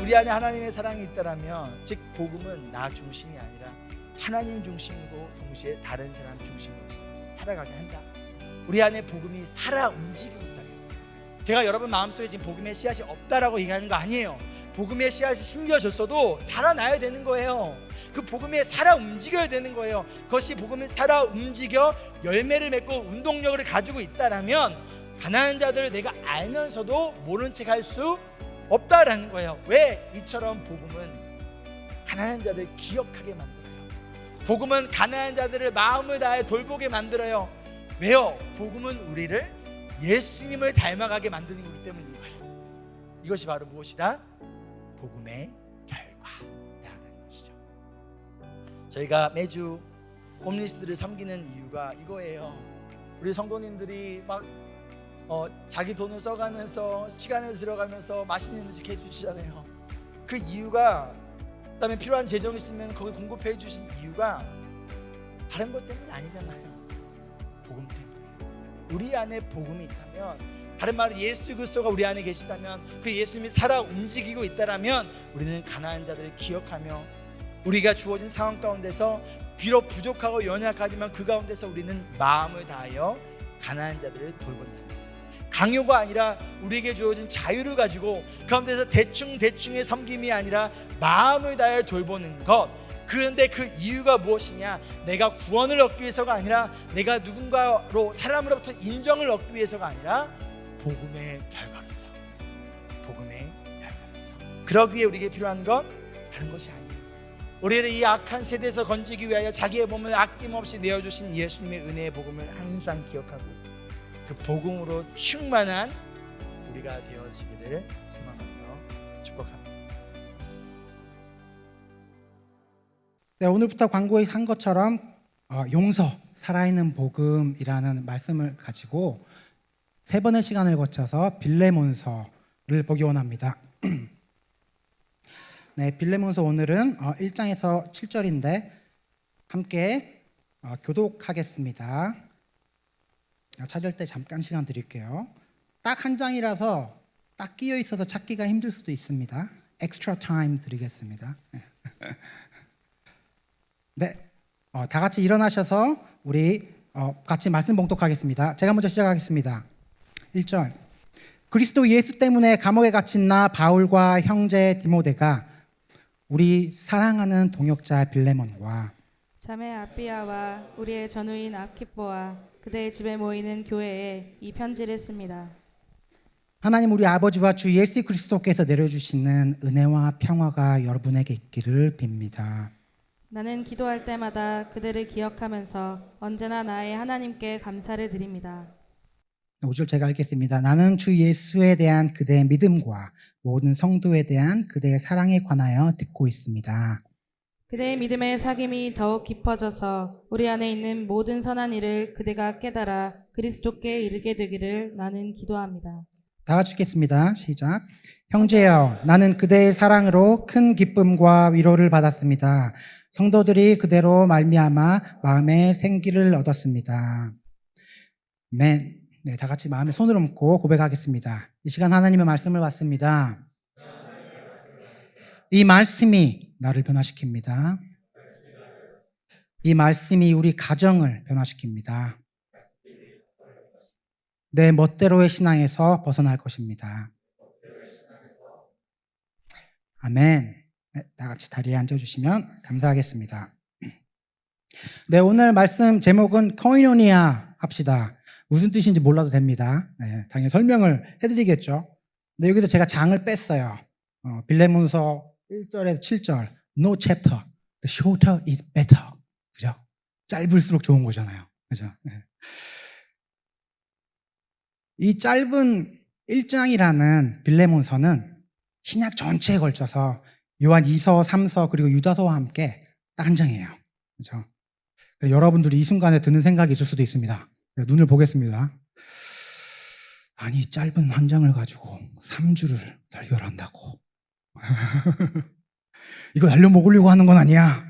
우리 안에 하나님의 사랑이 있다라면, 즉 복음은 나 중심이 아니라 하나님 중심이고 동시에 다른 사람 중심으로서 살아가게 한다. 우리 안에 복음이 살아 움직이고 있다. 제가 여러분 마음속에 지금 복음의 씨앗이 없다라고 얘기하는 거 아니에요. 복음의 씨앗이 심겨졌어도 자라나야 되는 거예요. 그 복음에 살아 움직여야 되는 거예요. 그것이 복음이 살아 움직여 열매를 맺고 운동력을 가지고 있다라면 가난한 자들을 내가 알면서도 모른 척 할 수 없다라는 거예요. 왜? 이처럼 복음은 가난한 자들을 기억하게 만들어요. 복음은 가난한 자들을 마음을 다해 돌보게 만들어요. 왜요? 복음은 우리를 예수님을 닮아가게 만드는 거기 때문인 거예요. 이것이 바로 무엇이다? 복음의 결과이다라는 것이죠. 저희가 매주 홈리스들을 섬기는 이유가 이거예요. 우리 성도님들이 막 자기 돈을 써가면서 시간을 들어가면서 맛있는 음식 해주시잖아요. 그 이유가, 그다음에 필요한 재정이 있으면 거기 공급해 주신 이유가 다른 것 때문이 아니잖아요. 복음 때문에. 우리 안에 복음이 있다면, 다른 말로 예수 그리스도가 우리 안에 계시다면, 그 예수님이 살아 움직이고 있다라면 우리는 가난한 자들을 기억하며 우리가 주어진 상황 가운데서 비록 부족하고 연약하지만 그 가운데서 우리는 마음을 다하여 가난한 자들을 돌본다는 거예요. 강요가 아니라 우리에게 주어진 자유를 가지고 그 가운데서 대충의 섬김이 아니라 마음을 다하여 돌보는 것. 그런데 그 이유가 무엇이냐? 내가 구원을 얻기 위해서가 아니라, 내가 누군가로 사람으로부터 인정을 얻기 위해서가 아니라 복음의 결과로서, 복음의 결과로서. 그러기 위해 우리에게 필요한 건 다른 것이 아니에요. 우리를 이 악한 세대에서 건지기 위하여 자기의 몸을 아낌없이 내어주신 예수님의 은혜의 복음을 항상 기억하고 그 복음으로 충만한 우리가 되어지기를 소망하며 축복합니다. 네, 오늘부터 광고에 한 것처럼 용서, 살아있는 복음이라는 말씀을 가지고 세 번의 시간을 거쳐서 빌레몬서를 보기 원합니다. 네, 빌레몬서 오늘은 1장에서 7절인데 함께 교독하겠습니다. 찾을 때 잠깐 시간 드릴게요. 딱 한 장이라서 딱 끼어 있어서 찾기가 힘들 수도 있습니다. 엑스트라 타임 드리겠습니다. 네, 다 같이 일어나셔서 우리 같이 말씀 봉독하겠습니다. 제가 먼저 시작하겠습니다. 1절. 그리스도 예수 때문에 감옥에 갇힌 나 바울과 형제 디모데가 우리 사랑하는 동역자 빌레몬과 자매 아비아와 우리의 전우인 아키포와 그대의 집에 모이는 교회에 이 편지를 씁니다. 하나님 우리 아버지와 주 예수 그리스도께서 내려주시는 은혜와 평화가 여러분에게 있기를 빕니다. 나는 기도할 때마다 그들을 기억하면서 언제나 나의 하나님께 감사를 드립니다. 5절 제가 읽겠습니다. 나는 주 예수에 대한 그대의 믿음과 모든 성도에 대한 그대의 사랑에 관하여 듣고 있습니다. 그대의 믿음의 사귐이 더욱 깊어져서 우리 안에 있는 모든 선한 일을 그대가 깨달아 그리스도께 이르게 되기를 나는 기도합니다. 다 같이 읽겠습니다. 시작. 형제여, 나는 그대의 사랑으로 큰 기쁨과 위로를 받았습니다. 성도들이 그대로 말미암아 마음에 생기를 얻었습니다. 아멘. 네, 다 같이 마음에 손을 얹고 고백하겠습니다. 이 시간 하나님의 말씀을 받습니다. 이 말씀이 나를 변화시킵니다. 이 말씀이 우리 가정을 변화시킵니다. 내 멋대로의 신앙에서 벗어날 것입니다. 아멘. 네, 다 같이 다리에 앉아주시면 감사하겠습니다. 네, 오늘 말씀 제목은 코이노니아 합시다. 무슨 뜻인지 몰라도 됩니다. 네, 당연히 설명을 해드리겠죠. 근데 여기도 제가 장을 뺐어요. 빌레몬서 1절에서 7절. No chapter. The shorter is better. 그죠? 짧을수록 좋은 거잖아요. 그죠? 네. 이 짧은 1장이라는 빌레몬서는 신약 전체에 걸쳐서 요한 2서, 3서 그리고 유다서와 함께 딱 한 장이에요. 그죠? 여러분들이 이 순간에 드는 생각이 있을 수도 있습니다. 눈을 보겠습니다. 아니, 짧은 한 장을 가지고 3주를 설교를 한다고. 이거 날려먹으려고 하는 건 아니야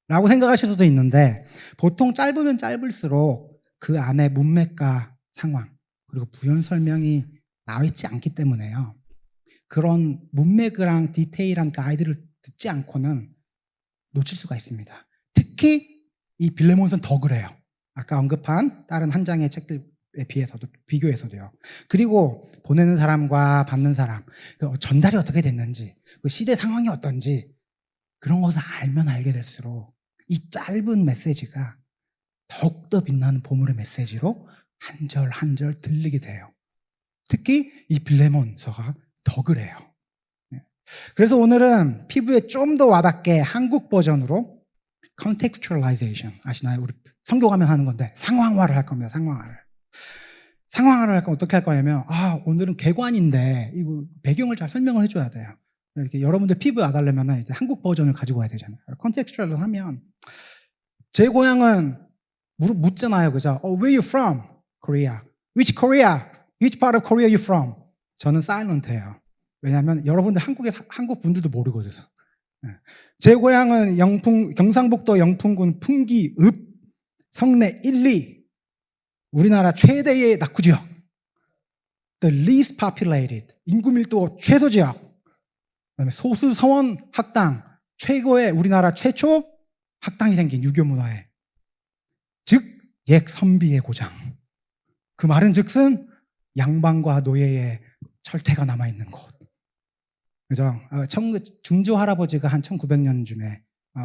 라고 생각하실 수도 있는데, 보통 짧으면 짧을수록 그 안에 문맥과 상황 그리고 부연 설명이 나와 있지 않기 때문에요. 그런 문맥이랑 디테일한 가이드를 듣지 않고는 놓칠 수가 있습니다. 특히 이 빌레몬서는 더 그래요. 아까 언급한 다른 한 장의 책들에 비해서도, 비교해서도요. 그리고 보내는 사람과 받는 사람, 전달이 어떻게 됐는지, 그 시대 상황이 어떤지, 그런 것을 알면 알게 될수록 이 짧은 메시지가 더욱더 빛나는 보물의 메시지로 한 절 한 절 들리게 돼요. 특히 이 빌레몬서가 더 그래요. 그래서 오늘은 피부에 좀 더 와닿게 한국 버전으로 contextualization, 아시나요? 우리 성경하면 하는 건데 상황화를 할 겁니다. 상황화를 할 건 어떻게 할 거냐면, 오늘은 개관인데 이거 배경을 잘 설명을 해줘야 돼요. 이렇게 여러분들 피부에 와닿으려면 이제 한국 버전을 가지고 와야 되잖아요. contextual 하면 제 고향은 묻잖아요, 그죠? Where you from? Korea. Which Korea? Which part of Korea you from? 저는 silent해요. 왜냐하면 여러분들 한국 분들도 모르거든요. 제 고향은 경상북도 영풍군 풍기읍 성내 1, 2. 우리나라 최대의 낙후지역. The least populated. 인구 밀도 최소 지역. 그다음에 소수 서원 학당. 최고의 우리나라 최초 학당이 생긴 유교 문화에. 즉 옛 선비의 고장. 그 말은 즉슨 양반과 노예의 철퇴가 남아있는 곳. 그죠? 중조 할아버지가 한 1900년쯤에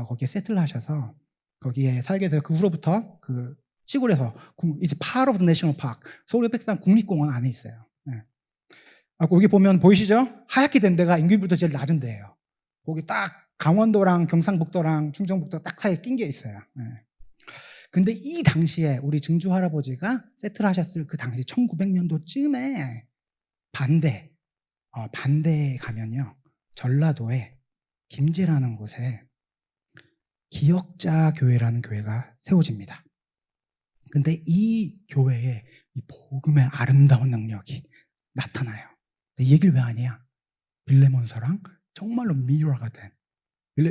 거기에 세틀 하셔서 거기에 살게 돼서 그 후로부터 그 시골에서 It's part of the national park. 서울의 백산 국립공원 안에 있어요. 네. 여기 보면 보이시죠? 하얗게 된 데가 인구밀도 제일 낮은 데예요. 거기 딱 강원도랑 경상북도랑 충청북도 딱 사이에 낀 게 있어요. 네. 근데 이 당시에 우리 증조 할아버지가 세틀 하셨을 그 당시 1900년도쯤에 반대에 가면요, 전라도에 김제라는 곳에 기역자 교회라는 교회가 세워집니다. 근데 이 교회에 이 복음의 아름다운 능력이 나타나요. 이 얘기를 왜 하냐? 빌레몬서랑 정말로 미러가 된,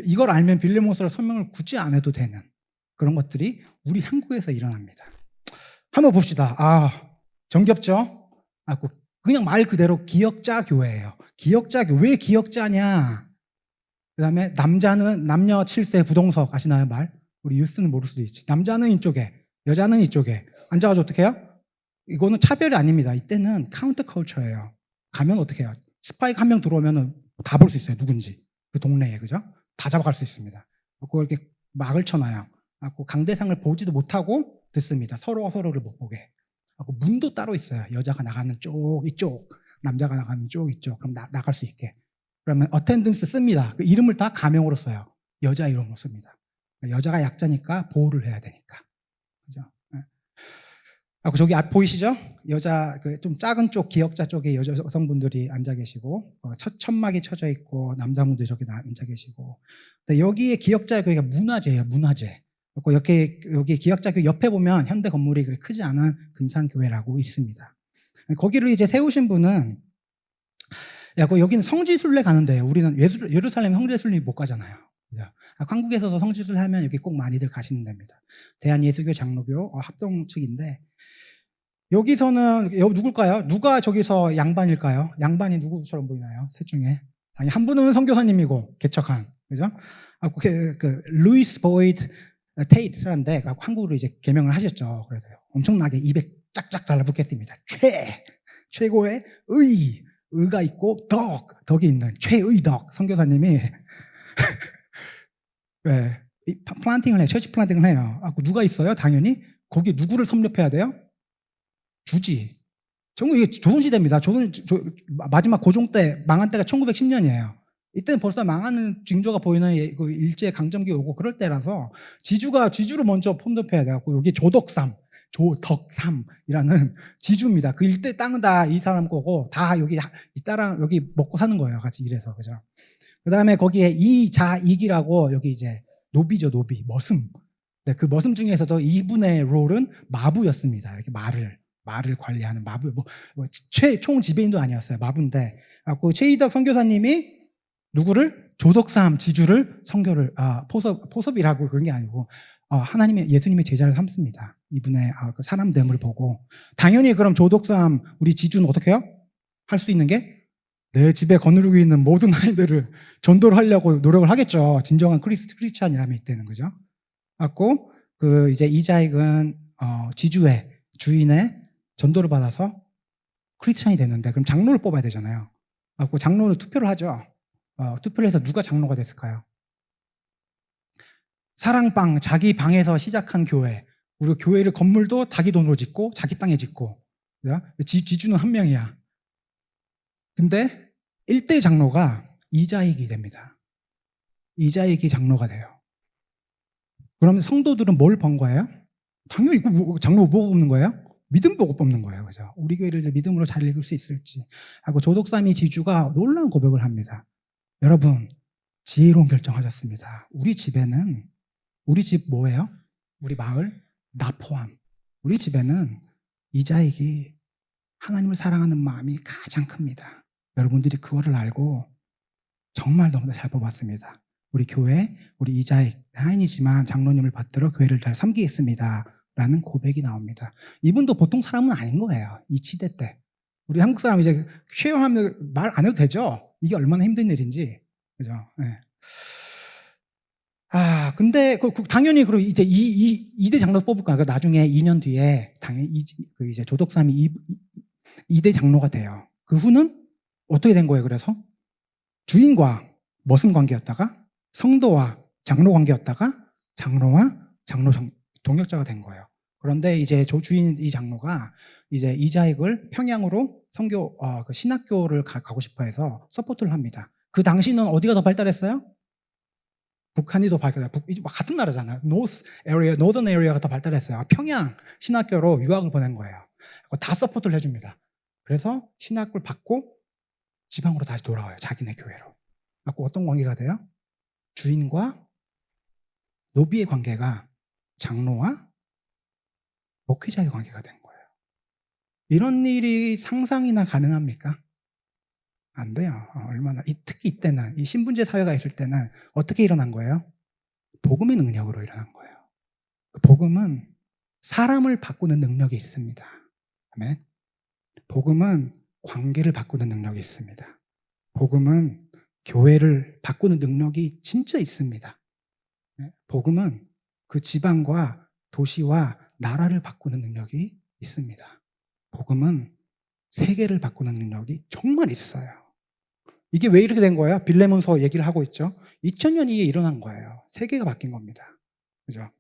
이걸 알면 빌레몬서를 설명을 굳이 안 해도 되는 그런 것들이 우리 한국에서 일어납니다. 한번 봅시다. 정겹죠? 그냥 말 그대로 기역자 교회예요. 기역자 교회. 왜 기역자냐? 그 다음에 남녀 7세 부동석 아시나요? 말? 우리 뉴스는 모를 수도 있지. 남자는 이쪽에, 여자는 이쪽에 앉아가지고 어떻게 해요? 이거는 차별이 아닙니다. 이때는 카운터 컬처예요. 가면 어떻게 해요? 스파이가 한 명 들어오면 다 볼 수 있어요. 누군지. 그 동네에, 그죠? 다 잡아갈 수 있습니다. 그거 이렇게 막을 쳐놔요. 강대상을 보지도 못하고 듣습니다. 서로가 서로를 못 보게. 문도 따로 있어요. 여자가 나가는 쪽 이쪽, 남자가 나가는 쪽 이쪽. 그럼 나갈 수 있게. 그러면 어텐던스 씁니다. 그 이름을 다 가명으로 써요. 여자 이름으로 씁니다. 여자가 약자니까 보호를 해야 되니까. 그죠? 저기 앞 보이시죠? 여자 좀 작은 쪽 기역자 쪽에 여성분들이 앉아 계시고 천막이 쳐져 있고 남자분들이 저기 앉아 계시고, 여기에 기역자 교회가 문화재예요. 문화재. 여기 기역자 교회 옆에 보면 현대 건물이 그렇게 크지 않은 금산교회라고 있습니다. 거기를 이제 세우신 분은, 여기는 성지순례 가는데요. 우리는 예루살렘 성지순례 못 가잖아요. 한국에서도 성지순례 하면 여기 꼭 많이들 가시는 데입니다. 대한예수교 장로교 합동 측인데, 여기서는 누굴까요? 누가 저기서 양반일까요? 양반이 누구처럼 보이나요? 셋 중에. 아니, 한 분은 선교사님이고 개척한, 그죠? 루이스 보이드 테이트라는데 한국으로 이제 개명을 하셨죠. 그래서 엄청나게 입에 짝짝 달라붙겠습니다. 최고의 의가 있고 덕이 있는 최의덕 선교사님이 네, 플란팅을 해요. 처치 플란팅을 해요. 누가 있어요? 당연히 거기 누구를 섭렵해야 돼요? 주지. 이게 조선시대입니다. 마지막 고종 때 망한 때가 1910년이에요. 이때는 벌써 망하는 징조가 보이는 일제 강점기 오고 그럴 때라서 지주를 먼저 섭렵해야 돼갖고, 여기 조덕삼이라는 지주입니다. 그 일대 땅은 다 이 사람 거고 다 여기 먹고 사는 거예요. 같이 일해서, 그죠? 그 다음에 거기에 이자익이라고 여기 이제 노비죠, 노비 머슴. 네, 그 머슴 중에서도 이분의 롤은 마부였습니다. 이렇게 말을 관리하는 마부, 총 지배인도 아니었어요. 마부인데, 최이덕 선교사님이 누구를? 조덕삼 지주를 선교를, 포섭이라고 그런 게 아니고, 예수님의 제자를 삼습니다. 이분의 그 사람됨을 보고. 당연히 그럼 조덕삼 우리 지주는 어떻게 해요? 할 수 있는 게 내 집에 거느리고 있는 모든 아이들을 전도를 하려고 노력을 하겠죠. 진정한 크리스찬이라면 이때는, 그죠? 갖고 이제 이자익은 지주의 주인의 전도를 받아서 크리스찬이 됐는데, 그럼 장로를 뽑아야 되잖아요. 갖고 장로를 투표를 하죠. 투표를 해서 누가 장로가 됐을까요? 사랑방, 자기 방에서 시작한 교회. 우리 교회를 건물도 자기 돈으로 짓고 자기 땅에 짓고, 지주는 한 명이야. 근데 1대 장로가 이자익이 됩니다. 이자익이 장로가 돼요. 그러면 성도들은 뭘 본 거예요? 당연히 장로 보고 뽑는 거예요? 믿음 보고 뽑는 거예요. 그죠? 우리 교회를 믿음으로 잘 읽을 수 있을지 하고 조독삼이 지주가 놀라운 고백을 합니다. 여러분, 지혜로운 결정하셨습니다. 우리 집에는, 우리 집 뭐예요? 우리 마을, 나 포함. 우리 집에는 이자익이 하나님을 사랑하는 마음이 가장 큽니다. 여러분들이 그거를 알고 정말 너무나 잘 뽑았습니다. 우리 교회, 우리 이자익, 하인이지만 장로님을 받들어 교회를 잘 섬기겠습니다. 라는 고백이 나옵니다. 이분도 보통 사람은 아닌 거예요. 이 시대 때. 우리 한국 사람 이제 쉐어하면 말 안 해도 되죠? 이게 얼마나 힘든 일인지. 그죠? 네. 근데 당연히 그리고 이제 이대 장로 뽑을 거야. 나중에 2년 뒤에 당연히 이제 조독삼이 2대 장로가 돼요. 그 후는 어떻게 된 거예요? 그래서 주인과 머슴 관계였다가 성도와 장로 관계였다가 장로와 장로 동역자가 된 거예요. 그런데 이제 주인 이 장로가 이제 이자익을 평양으로 신학교를 가고 싶어 해서 서포트를 합니다. 그 당시는 어디가 더 발달했어요? 북한이 더 발달했어요. 같은 나라잖아요. 노던 에리어가 더 발달했어요. 평양 신학교로 유학을 보낸 거예요. 다 서포트를 해줍니다. 그래서 신학을 받고 지방으로 다시 돌아와요. 자기네 교회로. 어떤 관계가 돼요? 주인과 노비의 관계가 장로와 목회자의 관계가 된 거예요. 이런 일이 상상이나 가능합니까? 안 돼요. 특히 이때는, 이 신분제 사회가 있을 때는 어떻게 일어난 거예요? 복음의 능력으로 일어난 거예요. 복음은 사람을 바꾸는 능력이 있습니다. 아멘. 복음은 관계를 바꾸는 능력이 있습니다. 복음은 교회를 바꾸는 능력이 진짜 있습니다. 복음은 그 지방과 도시와 나라를 바꾸는 능력이 있습니다. 복음은 세계를 바꾸는 능력이 정말 있어요. 이게 왜 이렇게 된 거예요? 빌레몬서 얘기를 하고 있죠. 2000년 이에 일어난 거예요. 세계가 바뀐 겁니다. 그죠?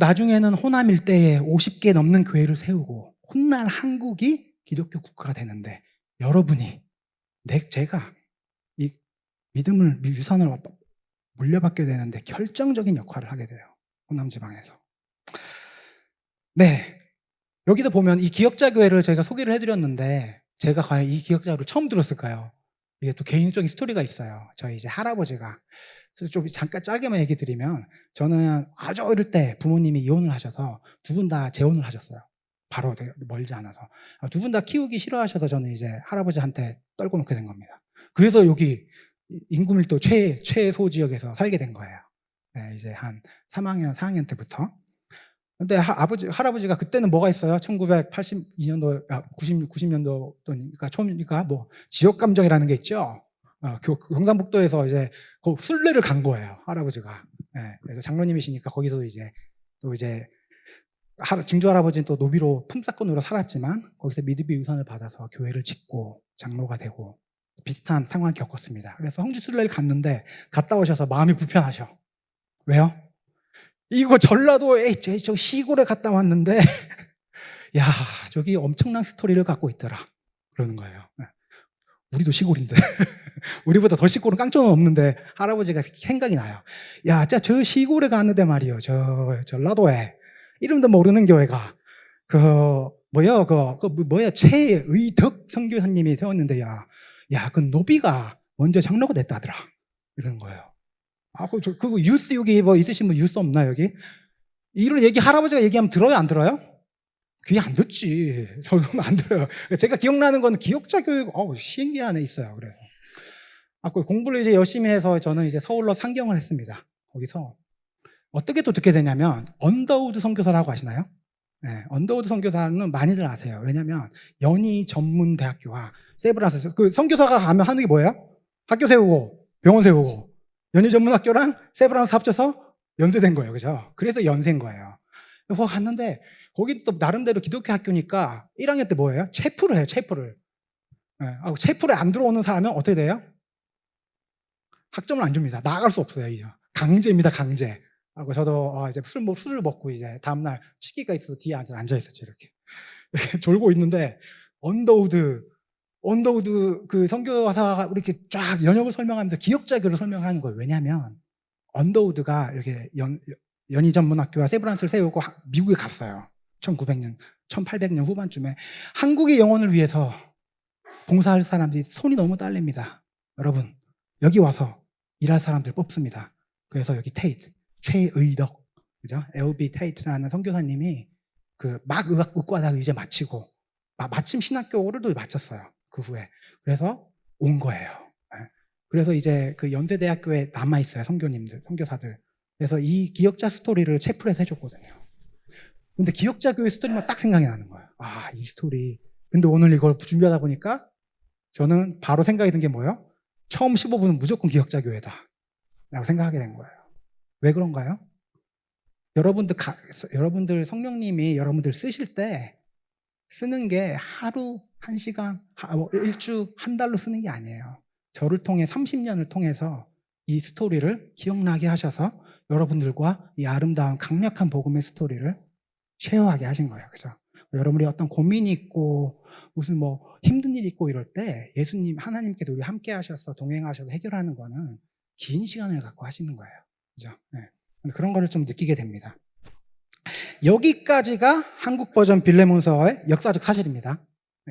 나중에는 호남 일대에 50개 넘는 교회를 세우고 훗날 한국이 기독교 국가가 되는데, 여러분이 제가 이 믿음을 유산을 물려받게 되는데 결정적인 역할을 하게 돼요. 호남 지방에서. 네. 여기도 보면 이 기역자 교회를 저희가 소개를 해드렸는데, 제가 과연 이 기역자를 처음 들었을까요? 이게 또 개인적인 스토리가 있어요. 저희 이제 할아버지가. 그래서 좀 잠깐 짧게만 얘기 드리면, 저는 아주 어릴 때 부모님이 이혼을 하셔서 두 분 다 재혼을 하셨어요. 바로 멀지 않아서. 두 분 다 키우기 싫어하셔서 저는 이제 할아버지한테 떨궈 놓게 된 겁니다. 그래서 여기 인구 밀도 최소 지역에서 살게 된 거예요. 네, 이제 한 3학년, 4학년 때부터. 근데 할아버지가 그때는 뭐가 있어요? 1982년도, 90년도니까 처음이니까 뭐 지역 감정이라는 게 있죠. 경상북도에서 이제 그 순례를 간 거예요, 할아버지가. 네, 그래서 장로님이시니까 거기서 이제 또 이제 증조 할아버지는 또 노비로 품삯권으로 살았지만 거기서 믿음의 유산을 받아서 교회를 짓고 장로가 되고 비슷한 상황을 겪었습니다. 그래서 홍지 순례를 갔는데 갔다 오셔서 마음이 불편하셔. 왜요? 이거 전라도에 저 시골에 갔다 왔는데 야, 저기 엄청난 스토리를 갖고 있더라 그러는 거예요. 우리도 시골인데 우리보다 더 시골은 깡촌은 없는데 할아버지가 생각이 나요. 야, 저 시골에 갔는데 말이요, 저 전라도에 이름도 모르는 교회가 최의덕 선교사님이 되었는데, 야, 그 노비가 먼저 장로가 됐다더라 이러는 거예요. 그거 뉴스 여기 뭐 있으신 분 뉴스 없나 여기? 이런 얘기 할아버지가 얘기하면 들어요, 안 들어요? 귀에 안 듣지. 저도 안 들어요. 제가 기억나는 건 기억자 교육, 시행기 안에 있어요. 그래서 공부를 이제 열심히 해서 저는 이제 서울로 상경을 했습니다. 거기서 어떻게 또 듣게 되냐면 언더우드 선교사라고 아시나요? 네, 언더우드 선교사는 많이들 아세요. 왜냐하면 연희 전문 대학교와 세브란스 그 선교사가 가면 하는 게 뭐예요? 학교 세우고 병원 세우고 연희 전문 학교랑 세브란스 합쳐서 연세된 거예요, 그죠? 그래서 연세인 거예요. 거기 갔는데 거기 또 나름대로 기독교 학교니까 1학년 때 뭐예요? 체프를 해요, 체프를. 네, 체프를 안 들어오는 사람은 어떻게 돼요? 학점을 안 줍니다. 나갈 수 없어요. 이제. 강제입니다, 강제. 하고 저도 이제 술을 먹고 이제 다음날 취기가 있어서 뒤에 앉아 있었죠, 이렇게. 이렇게 졸고 있는데 언더우드 그 선교사가 이렇게 쫙 연역을 설명하면서 기억자교를 설명하는 거예요. 왜냐하면 언더우드가 이렇게 연희 전문학교와 세브란스를 세우고 미국에 갔어요. 1900년, 1800년 후반쯤에 한국의 영혼을 위해서 봉사할 사람들이 손이 너무 딸립니다. 여러분, 여기 와서 일할 사람들 뽑습니다. 그래서 여기 테이트, 최의덕, 그죠? LB 테이트라는 선교사님이 그 막 의과다 이제 마치고 마침 신학교를 또 마쳤어요. 그 후에. 그래서 온 거예요. 그래서 이제 그 연세대학교에 남아 있어요. 선교사들. 그래서 이 기억자 스토리를 채플에서 해줬거든요. 근데 기억자 교회 스토리만 딱 생각이 나는 거예요. 아, 이 스토리. 근데 오늘 이걸 준비하다 보니까 저는 바로 생각이 든 게 뭐예요? 처음 15분은 무조건 기억자 교회다 라고 생각하게 된 거예요. 왜 그런가요? 여러분들 성령님이 여러분들 쓰실 때 쓰는 게 하루, 1시간, 일주, 한 달로 쓰는 게 아니에요. 저를 통해 30년을 통해서 이 스토리를 기억나게 하셔서 여러분들과 이 아름다운 강력한 복음의 스토리를 쉐어하게 하신 거예요. 그죠? 여러분이 어떤 고민이 있고 무슨 힘든 일이 있고 이럴 때 예수님, 하나님께서 우리 함께 하셔서 동행하셔서 해결하는 거는 긴 시간을 갖고 하시는 거예요. 그죠? 네. 그런 거를 좀 느끼게 됩니다. 여기까지가 한국 버전 빌레몬서의 역사적 사실입니다.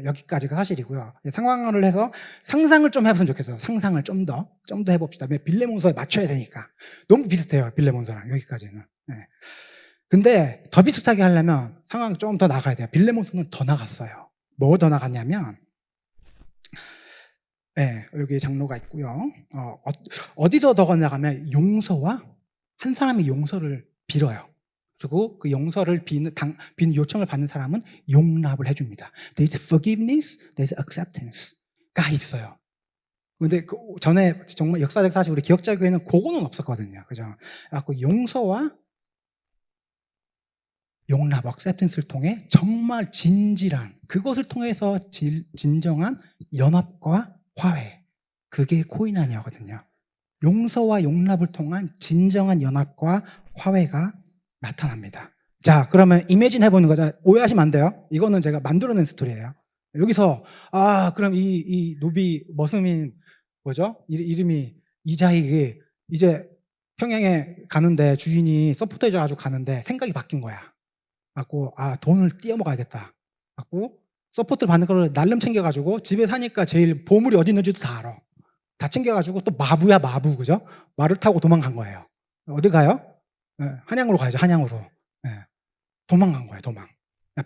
여기까지가 사실이고요. 상황을 해서 상상을 좀 해봤으면 좋겠어요. 상상을 좀 더 해봅시다. 빌레몬서에 맞춰야 되니까. 너무 비슷해요. 빌레몬서랑 여기까지는. 네. 근데 더 비슷하게 하려면 상황 좀 더 나가야 돼요. 빌레몬서는 더 나갔어요. 뭐 더 나갔냐면 네, 여기 장로가 있고요. 어디서 더 나가면 용서와 한 사람이 용서를 빌어요. 그리고 그 용서를 비는 요청을 받는 사람은 용납을 해줍니다. There's forgiveness, there's acceptance가 있어요. 근데 전에 정말 역사적 사실 우리 기억자 교회는 그거는 없었거든요. 그죠? 그 용서와 용납, acceptance를 통해 정말 진실한 그것을 통해서 진정한 연합과 화해. 그게 코인아니거든요. 용서와 용납을 통한 진정한 연합과 화해가 나타납니다. 자, 그러면 이미진 해보는 거죠. 오해하시면 안 돼요. 이거는 제가 만들어낸 스토리예요. 여기서 그럼 이 노비 머슴인 뭐죠? 이름이 이자익이 이제 평양에 가는데 주인이 서포터 해줘가지고 가는데 생각이 바뀐 거야. 갖고 돈을 띄어먹어야겠다. 갖고 서포트를 받는 걸 날름 챙겨가지고 집에 사니까 제일 보물이 어디 있는지도 다 알아. 다 챙겨가지고 또 마부야 마부, 그죠? 말을 타고 도망간 거예요. 어디 가요? 한양으로 가야죠. 한양으로. 도망간 거예요. 도망.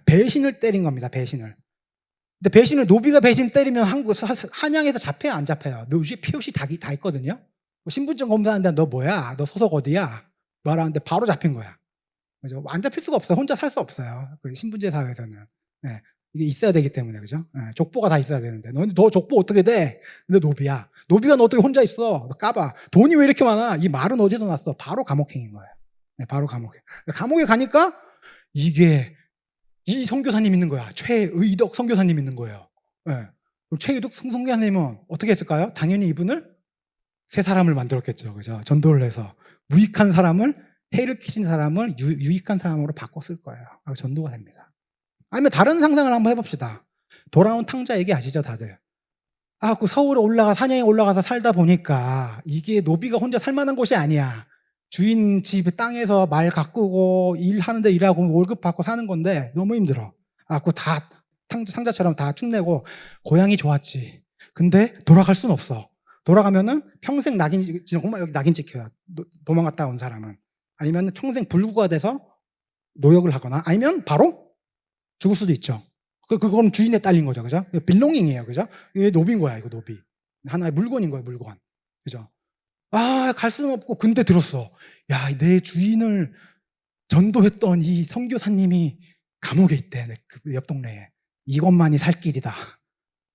배신을 때린 겁니다. 배신을. 근데 노비가 배신을 때리면 한양에서 잡혀요? 안 잡혀요? 묘지 표시 다 있거든요. 신분증 검사하는데 너 뭐야? 너 소속 어디야? 말하는데 바로 잡힌 거야. 그죠? 안 잡힐 수가 없어요. 혼자 살 수 없어요. 그 신분제 사회에서는. 이게 있어야 되기 때문에, 그죠? 족보가 다 있어야 되는데. 너 족보 어떻게 돼? 근데 노비야. 노비가 너 어떻게 혼자 있어? 너 까봐. 돈이 왜 이렇게 많아? 이 말은 어디서 났어? 바로 감옥행인 거예요. 바로 감옥에. 감옥에 가니까 이게 이 선교사님 있는 거야. 최의덕 선교사님 있는 거예요. 그럼 최의덕 선교사님은 어떻게 했을까요? 당연히 이분을 새 사람을 만들었겠죠. 그죠? 전도를 해서 무익한 사람을, 해를 끼친 사람을 유익한 사람으로 바꿨을 거예요. 전도가 됩니다. 아니면 다른 상상을 한번 해봅시다. 돌아온 탕자 얘기 아시죠, 다들? 그 서울에 산양에 올라가서 살다 보니까 이게 노비가 혼자 살만한 곳이 아니야. 주인 집 땅에서 말 가꾸고 일하는데 일하고 월급 받고 사는 건데 너무 힘들어. 그 다 탕자처럼 다 축내고 고향이 좋았지. 근데 돌아갈 순 없어. 돌아가면은 평생 정말 여기 낙인 찍혀요. 도망갔다 온 사람은. 아니면 평생 불구가 돼서 노역을 하거나 아니면 바로 죽을 수도 있죠. 그건 주인에 딸린 거죠. 그죠? 빌롱잉이에요. 그죠? 이게 노비인 거야, 이거 노비. 하나의 물건인 거예요, 물건. 그죠? 갈 수는 없고, 근데 들었어. 야, 내 주인을 전도했던 이 선교사님이 감옥에 있대. 그 옆 동네에. 이것만이 살 길이다.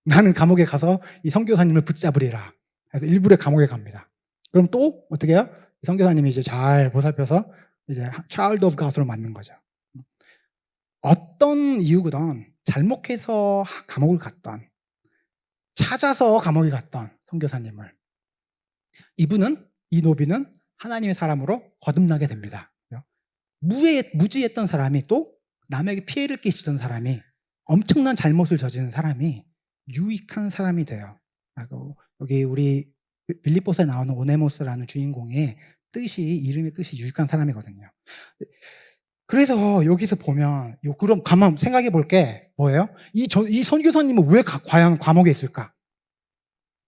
나는 감옥에 가서 이 선교사님을 붙잡으리라. 그래서 일부러 감옥에 갑니다. 그럼 또 어떻게 해요? 선교사님이 이제 잘 보살펴서 이제 Child of God으로 만든 거죠. 어떤 이유든 잘못해서 감옥을 갔던, 찾아서 감옥에 갔던 선교사님을 이 노비는 하나님의 사람으로 거듭나게 됩니다. 무지했던 사람이, 또 남에게 피해를 끼치던 사람이, 엄청난 잘못을 저지른 사람이 유익한 사람이 돼요. 여기 우리 빌립보서에 나오는 오네모스라는 주인공의 이름의 뜻이 유익한 사람이거든요. 그래서 여기서 보면, 그럼 가만 생각해 볼 게 뭐예요? 이 선교사님은 왜 과연 감옥에 있을까?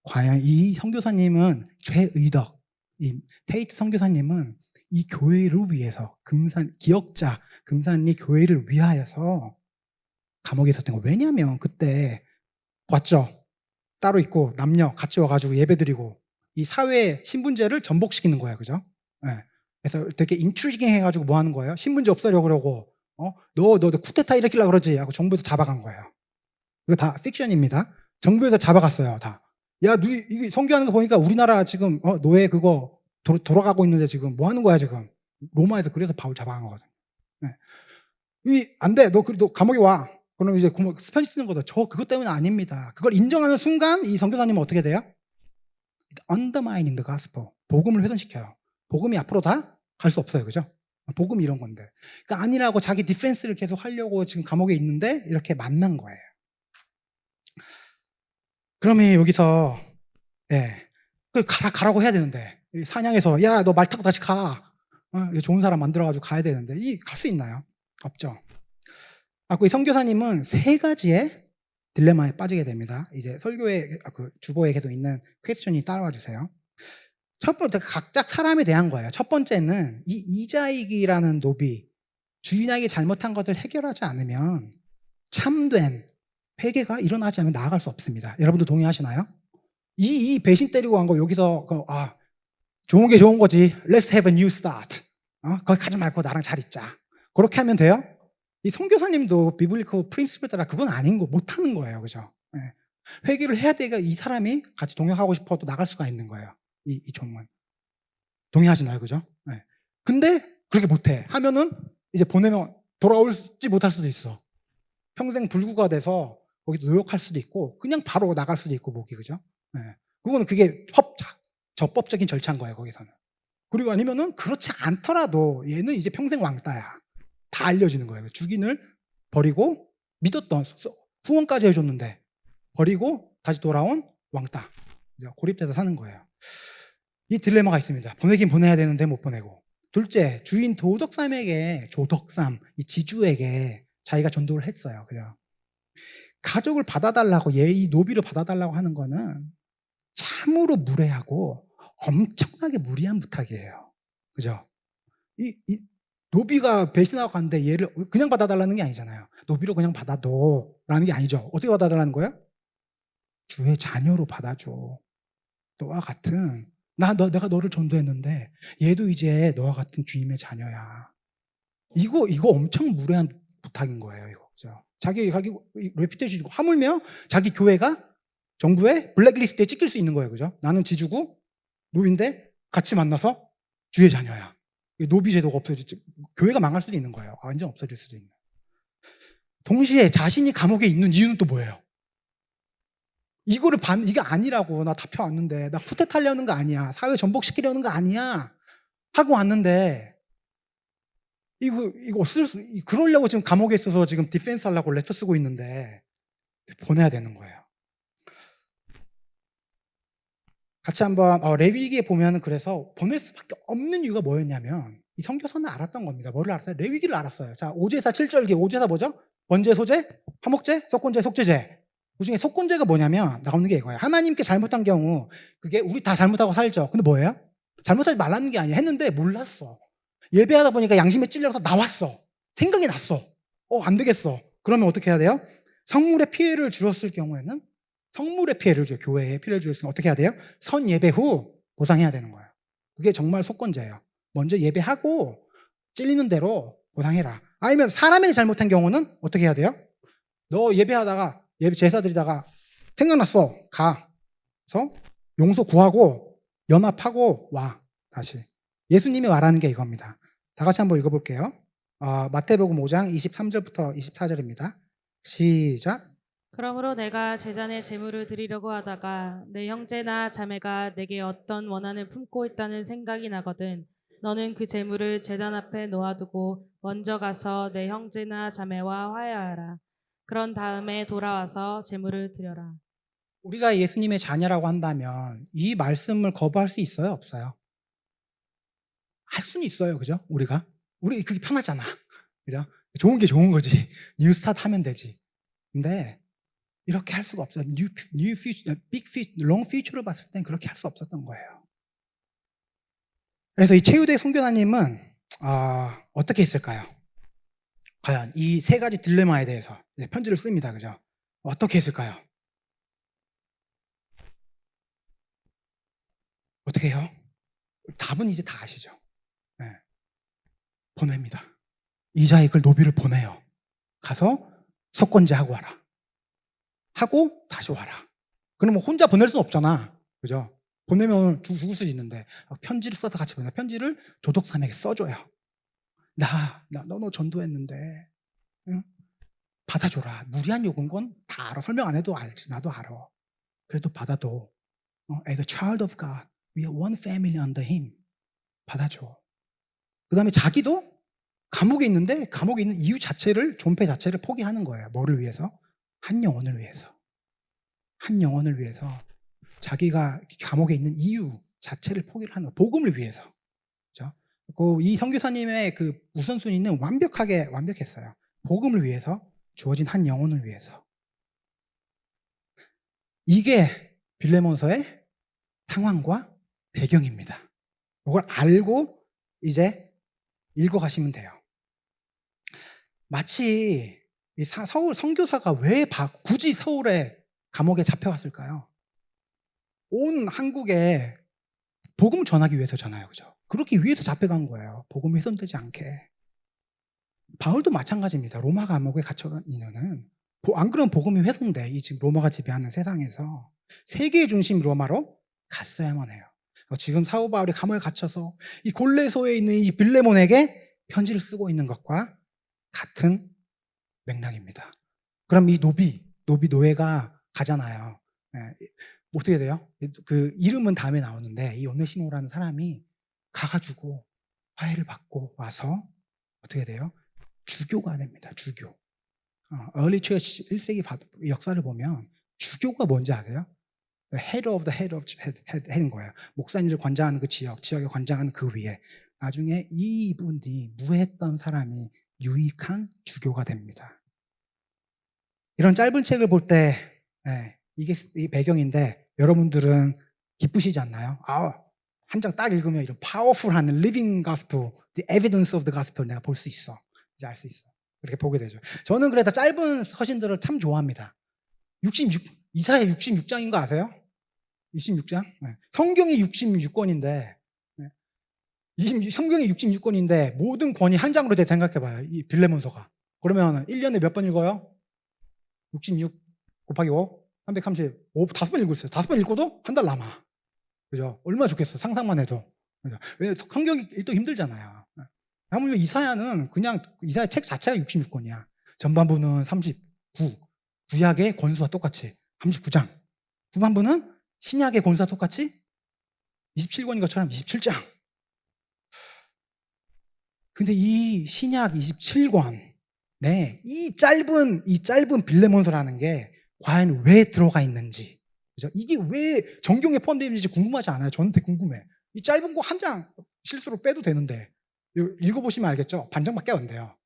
과연 이 선교사님은 최의덕, 이 테이트 선교사님은 이 교회를 위해서, 기역자 금산리 교회를 위하여서 감옥에 있었던 거예요. 왜냐하면 그때 왔죠. 따로 있고 남녀 같이 와가지고 예배드리고 이 사회 신분제를 전복시키는 거예요. 그죠? 네. 그래서 되게 인트리깅 해가지고 뭐 하는 거예요? 신분제 없애려고 그러고, 너 쿠데타 일으키려고 그러지? 하고 정부에서 잡아간 거예요. 이거 다 픽션입니다. 정부에서 잡아갔어요. 다. 야, 이게 선교하는 거 보니까 우리나라 지금 노예 그거 돌아가고 있는데 지금 뭐 하는 거야 지금? 로마에서 그래서 바울 잡아간 거거든요. 네. 안 돼. 너 감옥에 와. 그럼 이제 스펀지 쓰는 거다. 그것 때문은 아닙니다. 그걸 인정하는 순간 이 선교사님은 어떻게 돼요? Undermining the gospel. 복음을 훼손시켜요. 복음이 앞으로 다 갈 수 없어요. 그죠? 복음이 이런 건데. 그러니까 아니라고 자기 디펜스를 계속 하려고 지금 감옥에 있는데 이렇게 만난 거예요. 그러면 여기서 가라고 해야 되는데, 사냥해서 야, 너 말 타고 다시 가. 좋은 사람 만들어가지고 가야 되는데 갈 수 있나요? 없죠. 이 선교사님은 세 가지의 딜레마에 빠지게 됩니다. 이제 설교의 주보에게도 있는 퀘스천이 따라와 주세요. 첫 번째, 각자 사람에 대한 거예요. 첫 번째는 이 이자익이라는 노비, 주인에게 잘못한 것을 해결하지 않으면 참된 회개가 일어나지 않으면 나아갈 수 없습니다. 여러분도 동의하시나요? 이 배신 때리고 간 거 여기서 좋은 게 좋은 거지. Let's have a new start. 거기 가지 말고 나랑 잘 있자. 그렇게 하면 돼요? 이 선교사님도 비블리컬 프린시플 따라 그건 아닌 거, 못 하는 거예요. 그죠? 네. 회개를 해야 되니까 이 사람이 같이 동역하고 싶어도 나갈 수가 있는 거예요. 이 종은. 동의하시나요? 그죠? 네. 근데 그렇게 못해. 하면은 이제 보내면 돌아올지 못할 수도 있어. 평생 불구가 돼서 거기서 노역할 수도 있고, 그냥 바로 나갈 수도 있고, 목이. 그죠? 네. 그게 적법적인 절차인 거예요, 거기서는. 그리고 아니면은 그렇지 않더라도 얘는 이제 평생 왕따야. 다 알려지는 거예요. 주긴을 버리고 믿었던, 후원까지 해줬는데 버리고 다시 돌아온 왕따. 고립돼서 사는 거예요. 이 딜레마가 있습니다. 보내긴 보내야 되는데 못 보내고. 둘째, 주인 조덕삼, 이 지주에게 자기가 전도를 했어요. 그죠? 가족을 받아달라고, 이 노비를 받아달라고 하는 거는 참으로 무례하고 엄청나게 무리한 부탁이에요. 그죠? 이 노비가 배신하고 갔는데 얘를 그냥 받아달라는 게 아니잖아요. 노비로 그냥 받아둬라는 게 아니죠. 어떻게 받아달라는 거예요? 주의 자녀로 받아줘. 너와 같은, 내가 너를 전도했는데 얘도 이제 너와 같은 주님의 자녀야. 이거 엄청 무례한 부탁인 거예요. 이거. 그죠? 자기 레퓨테이션이고, 하물며 자기 교회가 정부의 블랙리스트에 찍힐 수 있는 거예요. 그죠? 나는 지주고 노인데 같이 만나서 주의 자녀야. 노비 제도가 없어질, 교회가 망할 수도 있는 거예요. 완전 없어질 수도 있는. 동시에 자신이 감옥에 있는 이유는 또 뭐예요? 이게 아니라고. 나 잡혀왔는데, 나 쿠데타 하려는 거 아니야. 사회 전복시키려는 거 아니야. 하고 왔는데, 그러려고 지금 감옥에 있어서 지금 디펜스 하려고 레터 쓰고 있는데, 보내야 되는 거예요. 같이 한번 레위기에 보면은, 그래서 보낼 수밖에 없는 이유가 뭐였냐면 이 선교사는 알았던 겁니다. 뭐를 알았어요? 레위기를 알았어요. 자, 5제사 7절기. 5제사 뭐죠? 번제, 소제, 화목제, 속건제, 속죄제. 그중에 속건제가 뭐냐면 나오는 게 이거예요. 하나님께 잘못한 경우, 그게 우리 다 잘못하고 살죠. 근데 뭐예요? 잘못하지 말라는 게 아니에요. 했는데 몰랐어. 예배하다 보니까 양심에 찔려서 나왔어. 생각이 났어. 안 되겠어. 그러면 어떻게 해야 돼요? 성물의 피해를 줄였을 경우에는, 성물의 피해를 줘요. 교회에 피해를 주었으면 어떻게 해야 돼요? 선 예배 후 보상해야 되는 거예요. 그게 정말 속건제예요. 먼저 예배하고 찔리는 대로 보상해라. 아니면 사람이 잘못한 경우는 어떻게 해야 돼요? 너 예배하다가 예배 제사 드리다가 생각났어. 가서 용서 구하고 연합하고 와. 다시. 예수님이 말하는 게 이겁니다. 다 같이 한번 읽어볼게요. 마태복음 5장 23절부터 24절입니다. 시작. 그러므로 내가 제잔의 제물을 드리려고 하다가 내 형제나 자매가 내게 어떤 원한을 품고 있다는 생각이 나거든 너는 그 제물을 제단 앞에 놓아두고 먼저 가서 내 형제나 자매와 화해하라. 그런 다음에 돌아와서 제물을 드려라. 우리가 예수님의 자녀라고 한다면 이 말씀을 거부할 수 있어요? 없어요? 할 수는 있어요. 그죠? 우리 그게 편하잖아. 그죠? 좋은 게 좋은 거지. 뉴스타트 하면 되지. 근데 이렇게 할 수가 없어요. 뉴 퓨처, 빅 퓨처, 롱 퓨처를 봤을 땐 그렇게 할 수 없었던 거예요. 그래서 이 최유대 선교사님은 어떻게 했을까요? 과연 이 세 가지 딜레마에 대해서 편지를 씁니다. 그죠? 어떻게 했을까요? 어떻게 해요? 답은 이제 다 아시죠? 네. 보냅니다. 이자익을 노비를 보내요. 가서 속건제 하고 와라. 하고 다시 와라. 그러면 혼자 보낼 수는 없잖아. 그죠? 보내면 죽을 수 있는데 편지를 써서 같이 보내. 편지를 조독삼에게 써줘요. 너 전도했는데 응? 받아줘라. 무리한 요구인 건 다 알아. 설명 안 해도 알지. 나도 알아. 그래도 받아도 as a child of God, we are one family under Him. 받아줘. 그 다음에 자기도 감옥에 있는데 감옥에 있는 이유 자체를 존폐 자체를 포기하는 거예요. 뭐를 위해서? 한 영혼을 위해서. 한 영혼을 위해서 자기가 감옥에 있는 이유 자체를 포기를 하는 거예요. 복음을 위해서. 그렇죠? 이 선교사님의 그 우선순위는 완벽했어요. 복음을 위해서 주어진 한 영혼을 위해서. 이게 빌레몬서의 상황과 배경입니다. 이걸 알고 이제 읽어가시면 돼요. 마치 서울 선교사가 왜 굳이 서울에 감옥에 잡혀갔을까요? 온 한국에 복음을 전하기 위해서잖아요. 그죠? 그렇게 위해서 잡혀간 거예요. 복음이 훼손되지 않게. 바울도 마찬가지입니다. 로마 감옥에 갇혀간 이유는 안 그러면 복음이 훼손돼. 이 지금 로마가 지배하는 세상에서 세계의 중심 로마로 갔어야만 해요. 지금 사도 바울이 감옥에 갇혀서 이 골레소에 있는 이 빌레몬에게 편지를 쓰고 있는 것과 같은 맥락입니다. 그럼 이 노예가 가잖아요. 어떻게 돼요? 그 이름은 다음에 나오는데 이 오네시모라는 사람이 가가지고 화해를 받고 와서 어떻게 돼요? 주교가 됩니다. 주교. Early Church 1세기 역사를 보면 주교가 뭔지 아세요? Head of the head인 거예요. 목사님들 관장하는 그 지역에 관장하는 그 위에. 나중에 이분이 무했던 사람이 유익한 주교가 됩니다. 이런 짧은 책을 볼 때 이게 이 배경인데 여러분들은 기쁘시지 않나요? 한 장 딱 읽으면 이런 파워풀한 living gospel, the evidence of the gospel 내가 볼 수 있어. 이제 알 수 있어. 그렇게 보게 되죠. 저는 그래서 짧은 서신들을 참 좋아합니다. 이사야 66장인 거 아세요? 66장? 성경이 66권인데 성경이 66권인데 모든 권이 한 장으로 돼 생각해봐요. 이 빌레몬서가. 그러면 1년에 몇 번 읽어요? 66 곱하기 5, 335, 5번 읽고 있어요. 5번 읽고도 한 달 남아. 그죠? 얼마나 좋겠어. 상상만 해도. 그죠? 왜냐면 성경 읽도 힘들잖아요. 하물며 이사야는 그냥 이사야 책 자체가 66권이야. 전반부는 39, 구약의 권수와 똑같이 39장. 후반부는 신약의 권수와 똑같이 27권인 것처럼 27장. 근데 이 신약 27권, 이 짧은 빌레몬서라는 게 과연 왜 들어가 있는지, 그죠? 이게 왜 정경에 포함되어 있는지 궁금하지 않아요? 저는 되게 궁금해. 이 짧은 거 한 장 실수로 빼도 되는데, 읽어보시면 알겠죠? 반장밖에 안 돼요.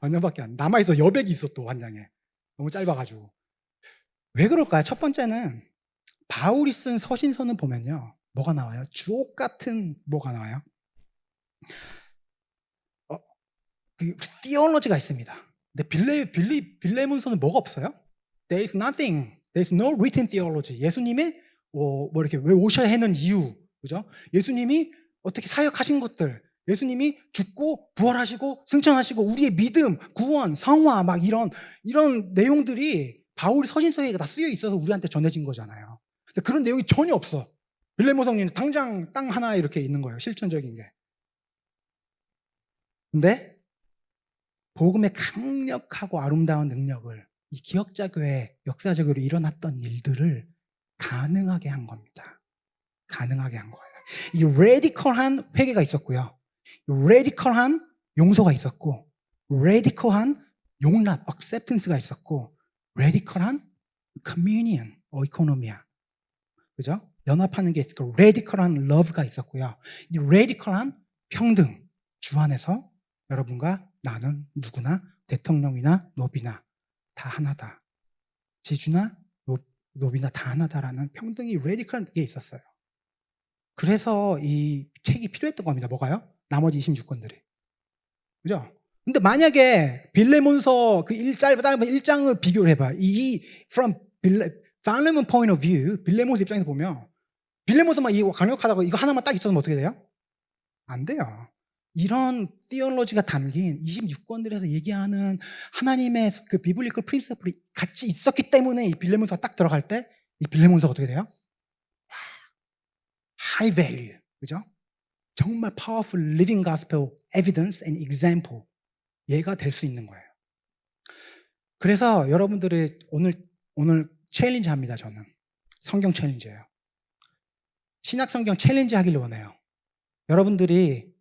반장밖에 안. 남아있어. 여백이 있어 또 한 장에. 너무 짧아가지고. 왜 그럴까요? 첫 번째는 바울이 쓴 서신서는 보면요, 뭐가 나와요? 주옥 같은 뭐가 나와요? 그 theology가 있습니다. 근데 빌레몬서는 뭐가 없어요? There is nothing. There is no written theology. 예수님의 뭐 이렇게 왜 오셔야 하는 이유, 그죠? 예수님이 어떻게 사역하신 것들, 예수님이 죽고 부활하시고 승천하시고 우리의 믿음, 구원, 성화 막 이런 내용들이 바울이 서신서에 다 쓰여 있어서 우리한테 전해진 거잖아요. 근데 그런 내용이 전혀 없어. 빌레몬 성리는 당장 땅 하나 이렇게 있는 거예요. 실천적인 게. 근데 복음의 강력하고 아름다운 능력을 이 기억자 교회 역사적으로 일어났던 일들을 가능하게 한 겁니다. 가능하게 한 거예요. 이 레디컬한 회개가 있었고요. 레디컬한 용서가 있었고, 레디컬한 용납, acceptance가 있었고, 레디컬한 communion, 오이코노미아. 그죠? 연합하는 게 있었고, 레디컬한 love가 있었고요. 이 레디컬한 평등, 주 안에서 여러분과 나는 누구나 대통령이나 노비나 다 하나다. 지주나 노비나 다 하나다라는 평등이 레디컬한 게 있었어요. 그래서 이 책이 필요했던 겁니다. 뭐가요? 나머지 26권들이. 그죠? 근데 만약에 빌레몬서 그 짧은 1장을 비교를 해봐. from Philemon point of view, 빌레몬서 입장에서 보면 빌레몬서만 이거 강력하다고 이거 하나만 딱 있었으면 어떻게 돼요? 안 돼요. 이런 theology가 담긴 26권들에서 얘기하는 하나님의 그 비블리컬 프린시플이 같이 있었기 때문에 이 빌레몬서가 딱 들어갈 때 이 빌레몬서가 어떻게 돼요? high value. 그죠? 정말 powerful living gospel evidence and example. 얘가 될 수 있는 거예요. 그래서 여러분들이 오늘 챌린지 합니다, 저는. 성경 챌린지예요. 신약 성경 챌린지 하기를 원해요. 여러분들이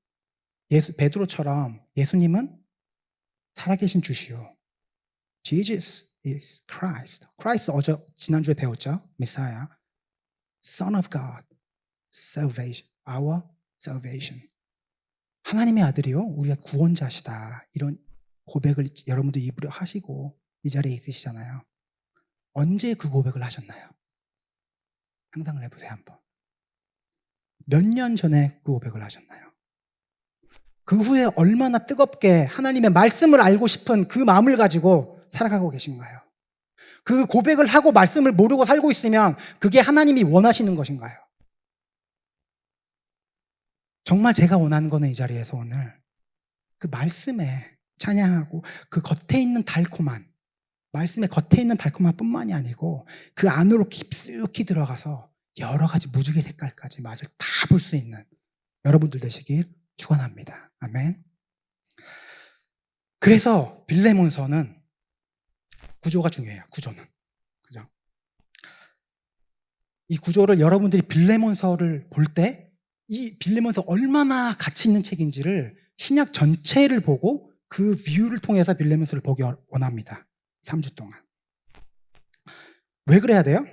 베드로처럼 예수님은 살아계신 주시오. Jesus is Christ. Christ 지난주에 배웠죠? 메사야. Son of God. Salvation. Our salvation. 하나님의 아들이요. 우리가 구원자시다. 이런 고백을 여러분들 입으로 하시고 이 자리에 있으시잖아요. 언제 그 고백을 하셨나요? 상상을 해보세요, 한번. 몇 년 전에 그 고백을 하셨나요? 그 후에 얼마나 뜨겁게 하나님의 말씀을 알고 싶은 그 마음을 가지고 살아가고 계신가요? 그 고백을 하고 말씀을 모르고 살고 있으면 그게 하나님이 원하시는 것인가요? 정말 제가 원하는 거는 이 자리에서 오늘 그 말씀에 찬양하고 그 겉에 있는 달콤한, 말씀의 겉에 있는 달콤한 뿐만이 아니고 그 안으로 깊숙이 들어가서 여러 가지 무지개 색깔까지 맛을 다 볼 수 있는 여러분들 되시길 축원합니다. 아멘. 그래서 빌레몬서는 구조가 중요해요. 구조는. 그죠? 이 구조를 여러분들이 빌레몬서를 볼 때 이 빌레몬서 얼마나 가치 있는 책인지를 신약 전체를 보고 그 뷰를 통해서 빌레몬서를 보기 원합니다. 3주 동안. 왜 그래야 돼요?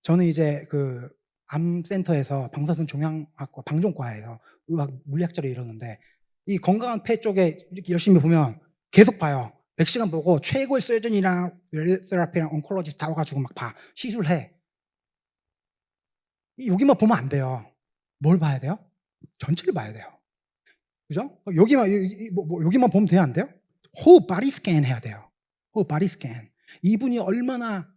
저는 이제 그 암센터에서 방사선 종양학과 방종과에서 의학 물리학자로 이러는데 이 건강한 폐 쪽에 이렇게 열심히 보면 계속 봐요. 100시간 보고 최고의 서전이랑 레디오테라피랑 온콜로지스트 다 와가지고 막 봐. 시술해. 여기만 보면 안 돼요. 뭘 봐야 돼요? 전체를 봐야 돼요. 그죠? 여기만 보면 돼요? 안 돼요? 호흡 바디 스캔 해야 돼요. 호흡 바디 스캔. 이분이 얼마나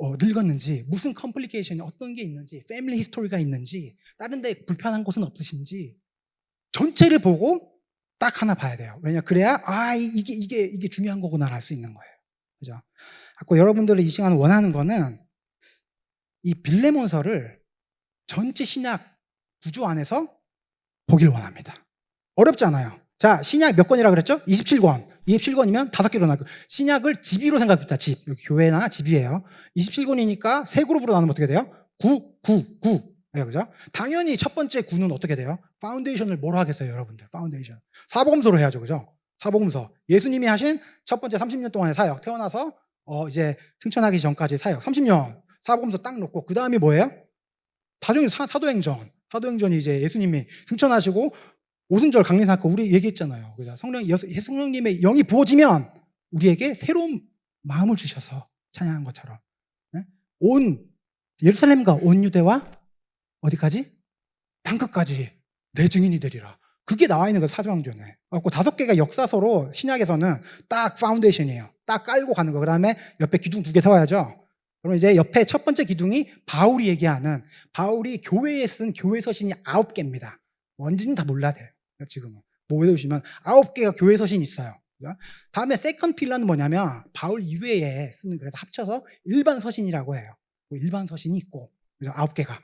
늙었는지, 무슨 컴플리케이션이 어떤 게 있는지, 패밀리 히스토리가 있는지, 다른 데 불편한 곳은 없으신지 전체를 보고 딱 하나 봐야 돼요. 왜냐? 그래야 이게 중요한 거구나 알 수 있는 거예요. 그죠? 자꾸 여러분들이 이 시간 원하는 거는 이 빌레몬서를 전체 신약 구조 안에서 보길 원합니다. 어렵지 않아요. 자, 신약 몇 권이라 그랬죠? 27권. 27권이면 5개로 나고 신약을 집이로 생각합니다. 집. 여기 교회나 집이에요. 27권이니까 세 그룹으로 나누면 어떻게 돼요? 9. 네, 그죠? 당연히 첫 번째 9는 어떻게 돼요? 파운데이션을 뭐로 하겠어요, 여러분들? 파운데이션. 사복음서로 해야죠, 그죠? 사복음서. 예수님이 하신 첫 번째 30년 동안의 사역. 태어나서 이제 승천하기 전까지 사역. 30년. 사복음서 딱 놓고 그 다음이 뭐예요? 사도행전. 사도행전이 이제 예수님이 승천하시고 오순절 강림사건 우리 얘기했잖아요. 그죠? 성령님의 영이 부어지면 우리에게 새로운 마음을 주셔서 찬양한 것처럼 온 예루살렘과 온 유대와 어디까지? 땅끝까지 내 증인이 되리라. 그게 나와 있는 거예요. 사도행전에. 그래서 5개가 역사서로 신약에서는 딱 파운데이션이에요. 딱 깔고 가는 거. 그 다음에 옆에 기둥 2개 세워야죠. 그럼 이제 옆에 첫 번째 기둥이 바울이 얘기하는 바울이 교회에 쓴 교회 서신이 9개입니다. 뭔지는 다 몰라야 돼요. 지금은. 뭐 외우시면 9개가 교회 서신이 있어요. 그죠? 다음에 세컨드 필러는 뭐냐면 바울 이외에 쓰는, 그래서 합쳐서 일반 서신이라고 해요. 일반 서신이 있고, 그죠? 9개가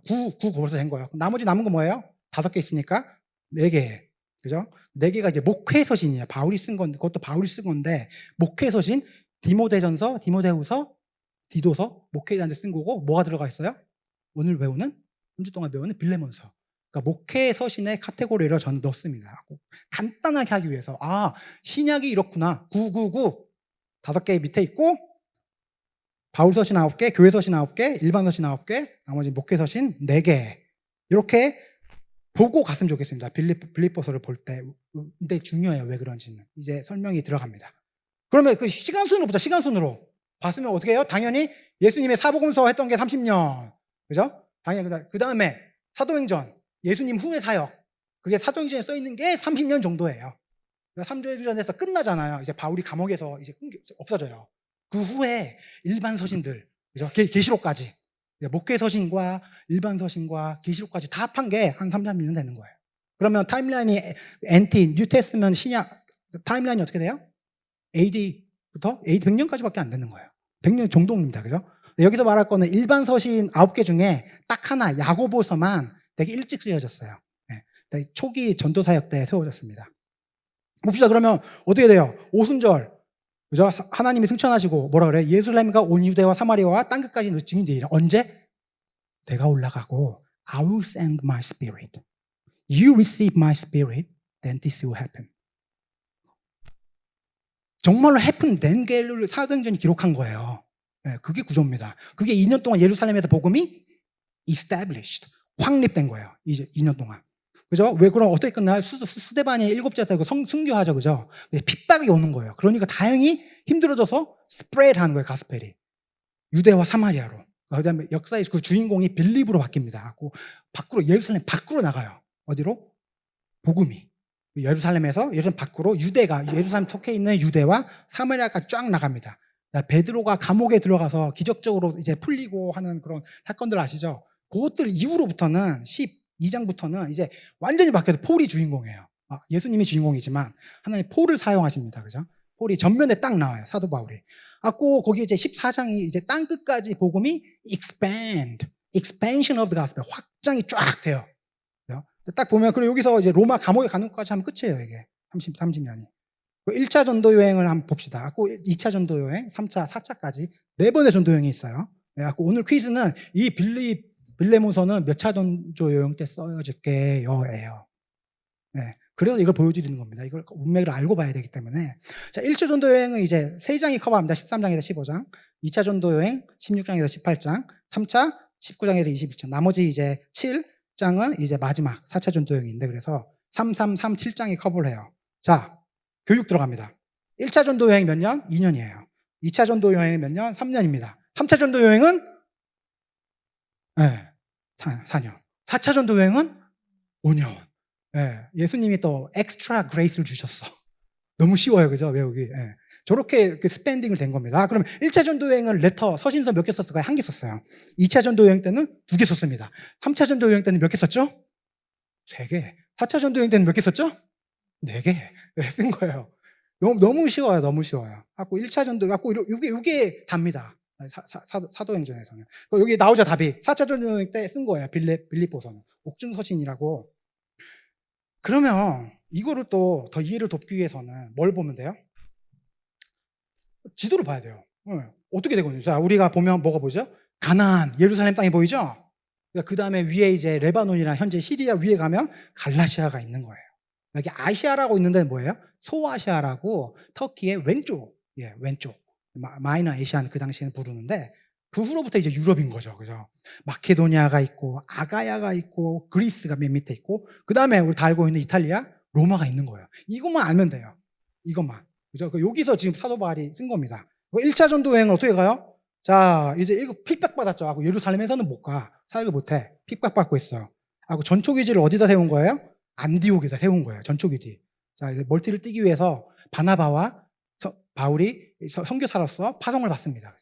9 벌써 된 거예요. 나머지 남은 거 뭐예요? 5개 있으니까 4개. 그죠? 4개가 이제 목회 서신이에요. 바울이 쓴 건데, 그것도 바울이 쓴 건데, 목회 서신, 디모데전서, 디모데후서, 디도서, 목회자한테 쓴 거고, 뭐가 들어가 있어요? 오늘 배우는, 3주 동안 배우는 빌레몬서. 그러니까 목회 서신의 카테고리를 저는 넣습니다. 간단하게 하기 위해서, 신약이 이렇구나. 999. 5개 밑에 있고, 바울 서신 9개, 교회 서신 9개, 일반 서신 9개, 나머지 목회 서신 4개. 이렇게 보고 갔으면 좋겠습니다. 빌립보서를 볼 때. 근데 중요해요. 왜 그런지는. 이제 설명이 들어갑니다. 그러면 그 시간순으로 보자. 시간순으로. 봤으면 어떻게 해요? 당연히 예수님의 사복음서 했던 게 30년. 그죠? 당연히 그 다음에 사도행전. 예수님 후의 사역. 그게 사도행전에 써 있는 게 30년 정도예요. 3조회전에서 끝나잖아요. 이제 바울이 감옥에서 이제 없어져요. 그 후에 일반 서신들, 그죠? 계시록까지. 목회 서신과 일반 서신과 계시록까지 다 합한 게 한 3, 4년 되는 거예요. 그러면 타임라인이 뉴 테스트먼트 신약 타임라인이 어떻게 돼요? AD부터 AD 100년까지밖에 안 되는 거예요. 100년 정도입니다. 그죠? 여기서 말할 거는 일반 서신 9개 중에 딱 하나 야고보서만 되게 일찍 쓰여졌어요. 네. 초기 전도 사역 때 세워졌습니다. 봅시다. 그러면 어떻게 돼요? 오순절, 그죠? 하나님이 승천하시고 뭐라 그래? 예루살렘과 온 유대와 사마리아와 땅 끝까지 증인되리라. 언제? 내가 올라가고 I will send my spirit. You receive my spirit, then this will happen. 정말로 happen 된 게 사도행전이 기록한 거예요. 네, 그게 구조입니다. 그게 2년 동안 예루살렘에서 복음이 established, 확립된 거예요. 이제 2년 동안. 그죠? 왜 그럼 어떻게 끝나요? 스데반이 7제에서 순교하죠. 그죠? 핍박이 오는 거예요. 그러니까 다행히 힘들어져서 스프레드 하는 거예요. 가스펠이. 유대와 사마리아로. 그 다음에 역사의 그 주인공이 빌립으로 바뀝니다. 밖으로, 예루살렘 밖으로 나가요. 어디로? 복음이. 예루살렘 밖으로 예루살렘 속해 있는 유대와 사마리아가 쫙 나갑니다. 베드로가 감옥에 들어가서 기적적으로 이제 풀리고 하는 그런 사건들 아시죠? 그것들 이후로부터는 12장부터는 이제 완전히 바뀌어서 폴이 주인공이에요. 예수님이 주인공이지만 하나님 폴을 사용하십니다. 그죠? 폴이 전면에 딱 나와요. 사도 바울이. 거기 이제 14장이 이제 땅 끝까지 복음이 expansion of the gospel. 확장이 쫙 돼요. 그죠? 딱 보면, 그리고 여기서 이제 로마 감옥에 가는 것까지 하면 끝이에요. 이게 30년이. 1차 전도 여행을 한번 봅시다. 2차 전도 여행, 3차, 4차까지 4번의 전도 여행이 있어요. 오늘 퀴즈는 이 빌레몬서는 몇 차 전도 여행 때 써질게요예요. 네. 그래서 이걸 보여드리는 겁니다. 이걸 문맥을 알고 봐야 되기 때문에. 자, 1차 전도 여행은 이제 3장이 커버합니다. 13장에서 15장. 2차 전도 여행 16장에서 18장. 3차 19장에서 21장. 나머지 이제 7장은 이제 마지막 4차 전도 여행인데, 그래서 7장이 커버를 해요. 자, 교육 들어갑니다. 1차 전도 여행 몇 년? 2년이에요. 2차 전도 여행은 몇 년? 3년입니다. 3차 전도 여행은 4년. 4차 전도 여행은 5년. 예수님이 또 엑스트라 그레이스를 주셨어. 너무 쉬워요. 그죠? 외우기. 저렇게 스펜딩을 된 겁니다. 그럼 1차 전도 여행은 서신서 몇 개 썼을까요? 1개 썼어요. 2차 전도 여행 때는 2개 썼습니다. 3차 전도 여행 때는 몇 개 썼죠? 3개. 4차 전도 여행 때는 몇 개 썼죠? 4개. 쓴 거예요. 너무 쉬워요. 너무 쉬워요. 1차 전도, 이게 답니다. 사도행전에서는. 여기 나오죠, 답이. 4차 전도 여행 때 쓴 거예요. 빌립보서는. 옥중서신이라고. 그러면 이거를 또 더 이해를 돕기 위해서는 뭘 보면 돼요? 지도를 봐야 돼요. 어떻게 되거든요. 자, 우리가 보면 뭐가 보이죠? 가나안, 예루살렘 땅이 보이죠? 그 다음에 위에 이제 레바논이랑 현재 시리아 위에 가면 갈라시아가 있는 거예요. 여기 아시아라고 있는 데는 뭐예요? 소아시아라고 터키의 왼쪽, 왼쪽. 마이너 아시아는 그 당시에는 부르는데, 그 후로부터 이제 유럽인 거죠. 그죠? 마케도니아가 있고, 아가야가 있고, 그리스가 맨 밑에 있고, 그 다음에 우리 다 알고 있는 이탈리아, 로마가 있는 거예요. 이것만 알면 돼요. 이것만. 그죠? 여기서 지금 사도 바울이 쓴 겁니다. 1차 전도 여행은 어떻게 가요? 자, 이제 핍박받았죠. 하고 예루살렘에서는 못 가. 사역을 못 해. 핍박받고 있어요. 하고 전초기지를 어디다 세운 거예요? 안디옥에다 세운 거예요. 전초기지. 자, 이제 멀티를 띄기 위해서 바나바와 바울이 선교사로서 파송을 받습니다.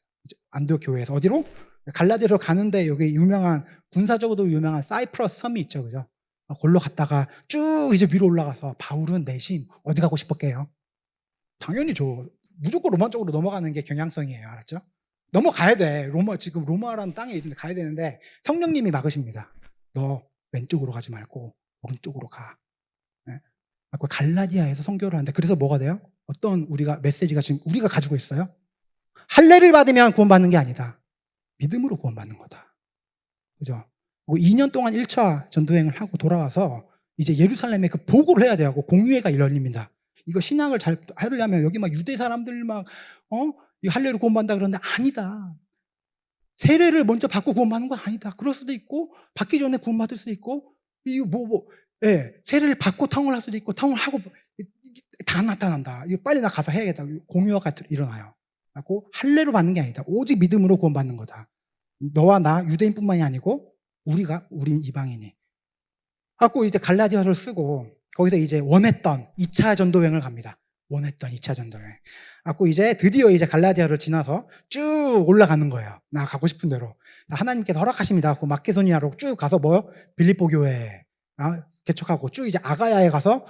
안디옥 교회에서 어디로? 갈라디아로 가는데 여기 유명한, 군사적으로도 유명한 사이프러스 섬이 있죠. 그죠? 골로 갔다가 쭉 이제 위로 올라가서 바울은 내심 어디 가고 싶었게요? 당연히 무조건 로마 쪽으로 넘어가는 게 경향성이에요. 알았죠? 넘어가야 돼. 지금 로마라는 땅에 있는데 가야 되는데 성령님이 막으십니다. 너 왼쪽으로 가지 말고 오른쪽으로 가. 네? 갈라디아에서 선교를 하는데 그래서 뭐가 돼요? 어떤 메시지가 지금 우리가 가지고 있어요? 할례를 받으면 구원받는 게 아니다. 믿음으로 구원받는 거다. 그죠? 2년 동안 1차 전도행을 하고 돌아와서 이제 예루살렘에 그 보고를 해야 돼요. 공유회가 열립니다. 이거 신앙을 잘 하려면 여기 막 유대 사람들 이 할례로 구원받는다 그러는데 아니다. 세례를 먼저 받고 구원받는 건 아니다. 그럴 수도 있고 받기 전에 구원받을 수도 있고 세례를 받고 탕을 할 수도 있고 탕을 하고 다 나타난다. 이거 빨리 나 가서 해야겠다. 공유회가 일어나요. 할례로 받는 게 아니다. 오직 믿음으로 구원받는 거다. 너와 나 유대인뿐만이 아니고 우린 이방인이. 이제 갈라디아를 쓰고 거기서 이제 원했던 2차 전도여행을 갑니다. 원했던 2차 전도여행. 이제 드디어 이제 갈라디아를 지나서 쭉 올라가는 거예요. 나 가고 싶은 대로. 하나님께서 허락하십니다. 마케도니아로 쭉 가서 빌립보 교회 개척하고 쭉 이제 아가야에 가서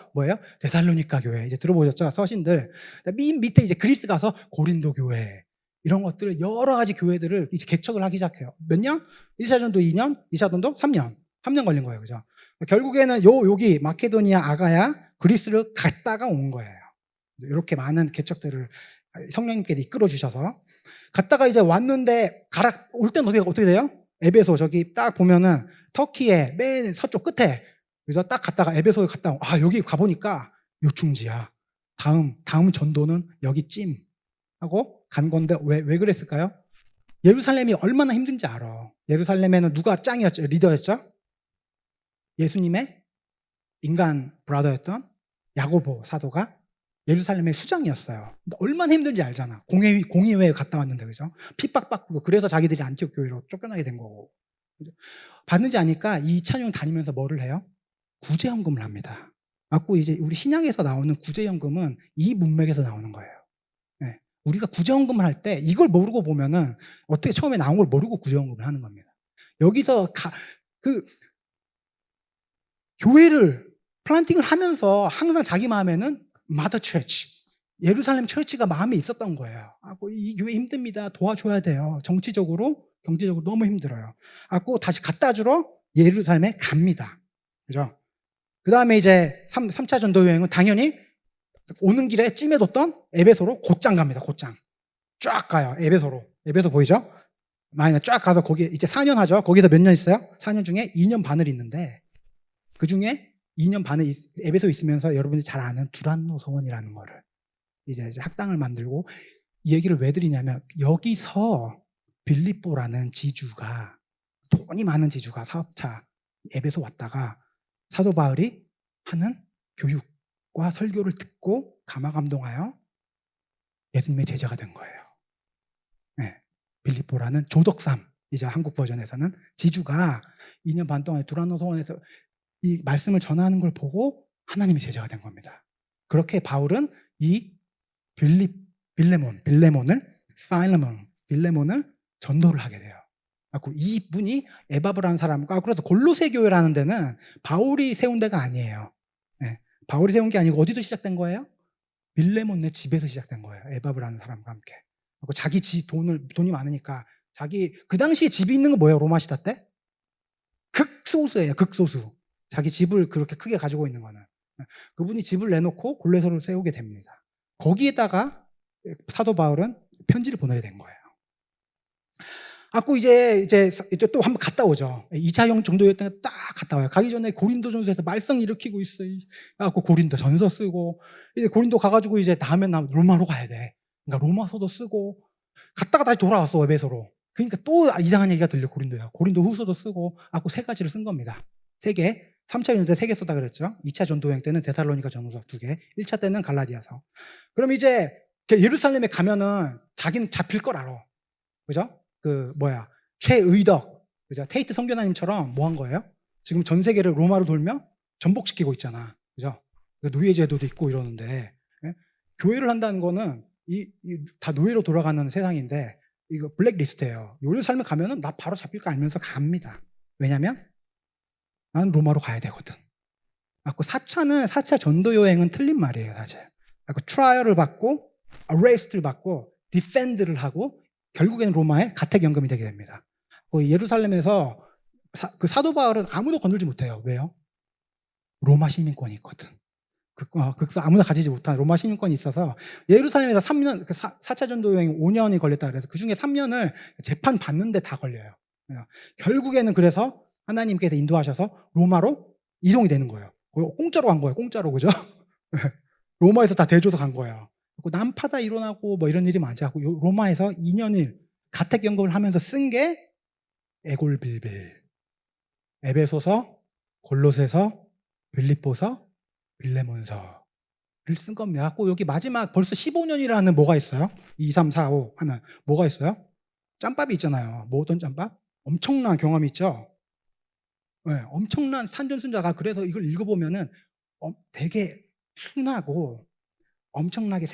데살로니가 교회 이제 들어보셨죠? 서신들. 밑에 이제 그리스 가서 고린도 교회. 이런 것들을 여러 가지 교회들을 이제 개척을 하기 시작해요. 몇 년? 1차 전도 2년, 2차 전도 3년. 3년 걸린 거예요. 그죠? 결국에는 여기 마케도니아, 아가야, 그리스를 갔다가 온 거예요. 이렇게 많은 개척들을 성령님께서 이끌어 주셔서 갔다가 이제 왔는데 올 때는 어떻게 돼요? 에베소 저기 딱 보면은 터키의 맨 서쪽 끝에 그래서 딱 갔다가 에베소에 갔다 여기 가보니까 요충지야. 다음 전도는 여기쯤 하고 간 건데 왜 그랬을까요? 예루살렘이 얼마나 힘든지 알아. 예루살렘에는 누가 짱이었죠? 리더였죠? 예수님의 인간 브라더였던 야고보 사도가 예루살렘의 수장이었어요. 근데 얼마나 힘든지 알잖아. 공의회에 갔다 왔는데, 그죠? 핍박받고, 그래서 자기들이 안티옥 교회로 쫓겨나게 된 거고. 그죠? 받는지 아니까 이 찬용 다니면서 뭐를 해요? 구제연금을 합니다. 이제 우리 신약에서 나오는 구제연금은 이 문맥에서 나오는 거예요. 네. 우리가 구제연금을 할 때 이걸 모르고 보면은 어떻게 처음에 나온 걸 모르고 구제연금을 하는 겁니다. 여기서 교회를 플란팅을 하면서 항상 자기 마음에는 마더 처치, 예루살렘 처치가 마음에 있었던 거예요. 이 교회 힘듭니다. 도와줘야 돼요. 정치적으로, 경제적으로 너무 힘들어요. 다시 갖다 주러 예루살렘에 갑니다. 그죠? 그 다음에 이제 3차 전도 여행은 당연히 오는 길에 찜해뒀던 에베소로 곧장 갑니다. 곧장. 쫙 가요. 에베소 보이죠? 많이 쫙 가서 거기 이제 4년 하죠. 거기서 몇 년 있어요? 4년 중에 2년 반을 있는데 그 중에 2년 반을 에베소에 있으면서 여러분이 잘 아는 두란노 서원이라는 거를 이제 학당을 만들고 이 얘기를 왜 드리냐면 여기서 빌립보라는 지주가 돈이 많은 지주가 사업차 에베소 왔다가 사도 바울이 하는 교육과 설교를 듣고 감화감동하여 예수님의 제자가 된 거예요. 네, 빌립보라는 조덕삼 이제 한국 버전에서는 지주가 2년 반 동안 두란노 서원에서 이 말씀을 전하는 걸 보고 하나님의 제자가 된 겁니다. 그렇게 바울은 이 빌레몬을 전도를 하게 돼요. 이분이 에바브라는 사람과 그래서 골로새 교회라는 데는 바울이 세운 데가 아니에요. 네, 바울이 세운 게 아니고 어디서 시작된 거예요? 빌레몬네 집에서 시작된 거예요. 에바브라는 사람과 함께. 자기 돈이 많으니까 그 당시에 집이 있는 건 뭐예요? 로마 시대 때? 극소수예요. 극소수. 자기 집을 그렇게 크게 가지고 있는 거는. 그분이 집을 내놓고 골로새를 세우게 됩니다. 거기에다가 사도 바울은 편지를 보내게 된 거예요. 이제 또 한번 갔다 오죠. 2차 정도였던 딱 갔다 와요. 가기 전에 고린도 전서에서 말썽 일으키고 있어요. 고린도 전서 쓰고, 이제 고린도 가가지고 이제 다음에 로마로 가야 돼. 그러니까 로마서도 쓰고, 갔다가 다시 돌아왔어, 에베소로. 그러니까 또 이상한 얘기가 들려, 고린도야. 고린도 후서도 쓰고, 3가지를 쓴 겁니다. 3개. 3차 전도 때 3개 썼다 그랬죠. 2차 전도여행 때는 데살로니가 전서 2개, 1차 때는 갈라디아서. 그럼 이제 예루살렘에 가면은 자기는 잡힐 걸 알아. 그죠? 최의덕, 그죠? 테이트 선교사님처럼 뭐 한 거예요? 지금 전 세계를 로마로 돌며 전복시키고 있잖아. 그죠? 노예제도도 있고 이러는데, 예? 교회를 한다는 거는 다 노예로 돌아가는 세상인데, 이거 블랙리스트예요. 예루살렘에 가면은 나 바로 잡힐 거 알면서 갑니다. 왜냐면 나는 로마로 가야 되거든. 그 4차 전도 여행은 틀린 말이에요, 사실. 트라이얼을 받고, arrest를 받고, defend를 하고, 결국에는 로마에 가택연금이 되게 됩니다. 예루살렘에서 그 사도 바울은 아무도 건들지 못해요. 왜요? 로마 시민권이 있거든. 그래서 아무나 가지지 못한 로마 시민권이 있어서 예루살렘에서 3년, 4차 전도 여행 5년이 걸렸다 그래서 그 중에 3년을 재판 받는데 다 걸려요. 결국에는 그래서 하나님께서 인도하셔서 로마로 이동이 되는 거예요. 공짜로 간 거예요. 공짜로, 그죠? 로마에서 다 대줘서 간 거예요. 난파다 일어나고 뭐 이런 일이 많지 않고 로마에서 2년을 가택연금을 하면서 쓴 게 에골빌빌, 에베소서, 골로새서, 빌립보서, 빌레몬서를 쓴 겁니다. 여기 마지막 벌써 15년이라는 뭐가 있어요? 2, 3, 4, 5 하는 뭐가 있어요? 짬밥이 있잖아요. 뭐 어떤 짬밥? 엄청난 경험이 있죠. 네, 엄청난 산전순자가 그래서 이걸 읽어보면은 되게 순하고 엄청나게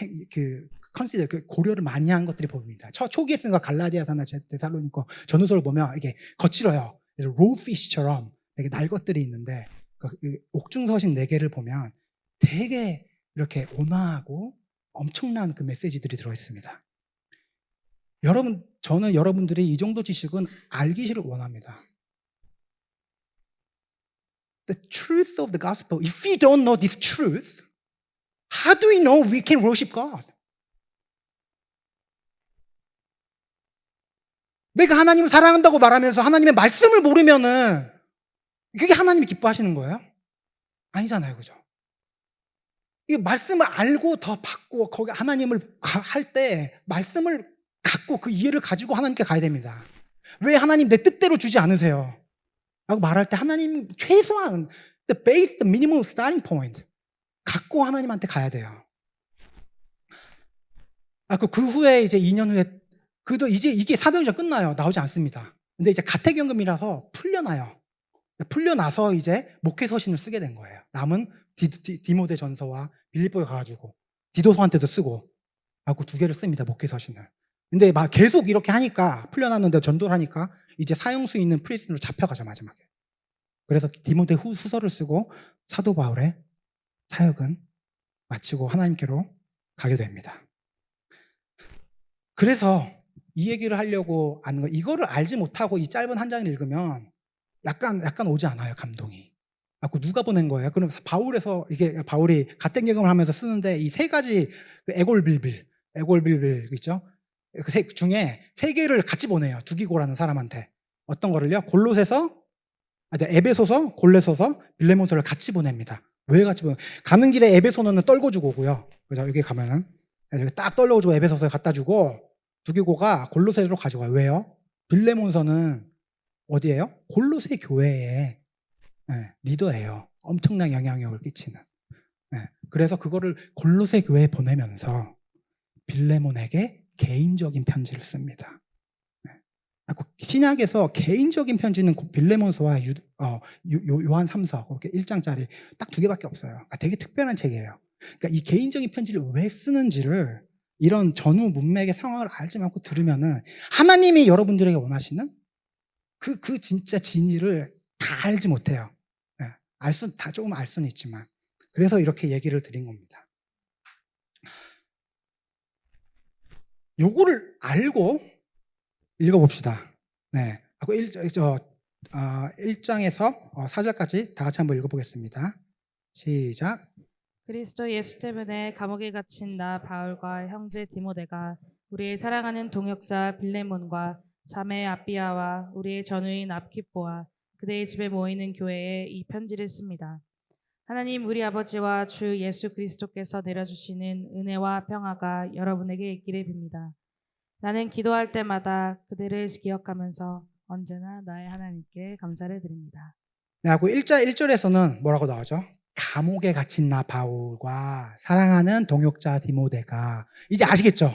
컨시더 고려를 많이 한 것들이 보입니다. 초기에 쓴 거 갈라디아서나 데살로니가 전후서를 보면 이게 거칠어요. 그래서 로우피쉬처럼 되게 날 것들이 있는데 옥중서신 4개를 보면 되게 이렇게 온화하고 엄청난 그 메시지들이 들어있습니다. 여러분, 저는 여러분들이 이 정도 지식은 알기를 원합니다. The truth of the gospel. If we don't know this truth, how do we know we can worship God? 내가 하나님을 사랑한다고 말하면서 하나님의 말씀을 모르면은 그게 하나님이 기뻐하시는 거예요? 아니잖아요, 그죠? 이 말씀을 알고 더 받고 거기 하나님을 할 때 말씀을 갖고 그 이해를 가지고 하나님께 가야 됩니다. 왜 하나님 내 뜻대로 주지 않으세요? 라고 말할 때 하나님 최소한 the base, the minimum starting point 갖고 하나님한테 가야 돼요. 그 후에 이제 2년 후에 그도 이제 이게 사도행전 끝나요. 나오지 않습니다. 근데 이제 가택연금이라서 풀려나요. 풀려나서 이제 목회서신을 쓰게 된 거예요. 남은 디모데 전서와 빌립보에 가가지고 디도서한테도 쓰고 하고 2개를 씁니다. 목회서신을. 근데 막 계속 이렇게 하니까 풀려났는데 전도를 하니까 이제 사형수 있는 프리즌으로 잡혀가죠, 마지막에. 그래서 디모데 후서를 쓰고 사도 바울의 사역은 마치고 하나님께로 가게 됩니다. 그래서 이 얘기를 하려고 하는 거, 이거를 알지 못하고 이 짧은 한 장을 읽으면 약간 오지 않아요, 감동이. 누가 보낸 거예요? 그럼 바울이 가택연금을 하면서 쓰는데 이 3가지 에골빌빌 있죠? 그 중에 3개를 같이 보내요. 두기고라는 사람한테. 어떤 거를요? 에베소서, 골로새서, 빌레몬서를 같이 보냅니다. 왜 같이 보내요? 가는 길에 에베소는 떨궈주고 오고요. 그죠? 여기 가면은 여기 딱 떨궈주고 에베소서에 갖다 주고 두기고가 골로새로 가져가요. 왜요? 빌레몬서는 어디예요? 골로새 교회의 리더예요. 엄청난 영향력을 끼치는. 그래서 그거를 골로새 교회에 보내면서 빌레몬에게 개인적인 편지를 씁니다. 신약에서 개인적인 편지는 빌레몬서와 요한 3서 그렇게 1장짜리 딱 2개밖에 없어요. 그러니까 되게 특별한 책이에요. 그러니까 이 개인적인 편지를 왜 쓰는지를 이런 전후 문맥의 상황을 알지 않고 들으면은 하나님이 여러분들에게 원하시는 그 진짜 진리를 다 알지 못해요. 다 조금 알 수는 있지만. 그래서 이렇게 얘기를 드린 겁니다. 요거를 알고 읽어봅시다. 네. 1장에서 4절까지 다 같이 한번 읽어보겠습니다. 시작. 그리스도 예수 때문에 감옥에 갇힌 나 바울과 형제 디모데가 우리의 사랑하는 동역자 빌레몬과 자매 아비아와 우리의 전우인 압기뽀와 그대의 집에 모이는 교회에 이 편지를 씁니다. 하나님 우리 아버지와 주 예수 그리스도께서 내려주시는 은혜와 평화가 여러분에게 있기를 빕니다. 나는 기도할 때마다 그들을 기억하면서 언제나 나의 하나님께 감사를 드립니다. 네, 하고 1절에서는 뭐라고 나오죠? 감옥에 갇힌 나 바울과 사랑하는 동역자 디모데가. 이제 아시겠죠?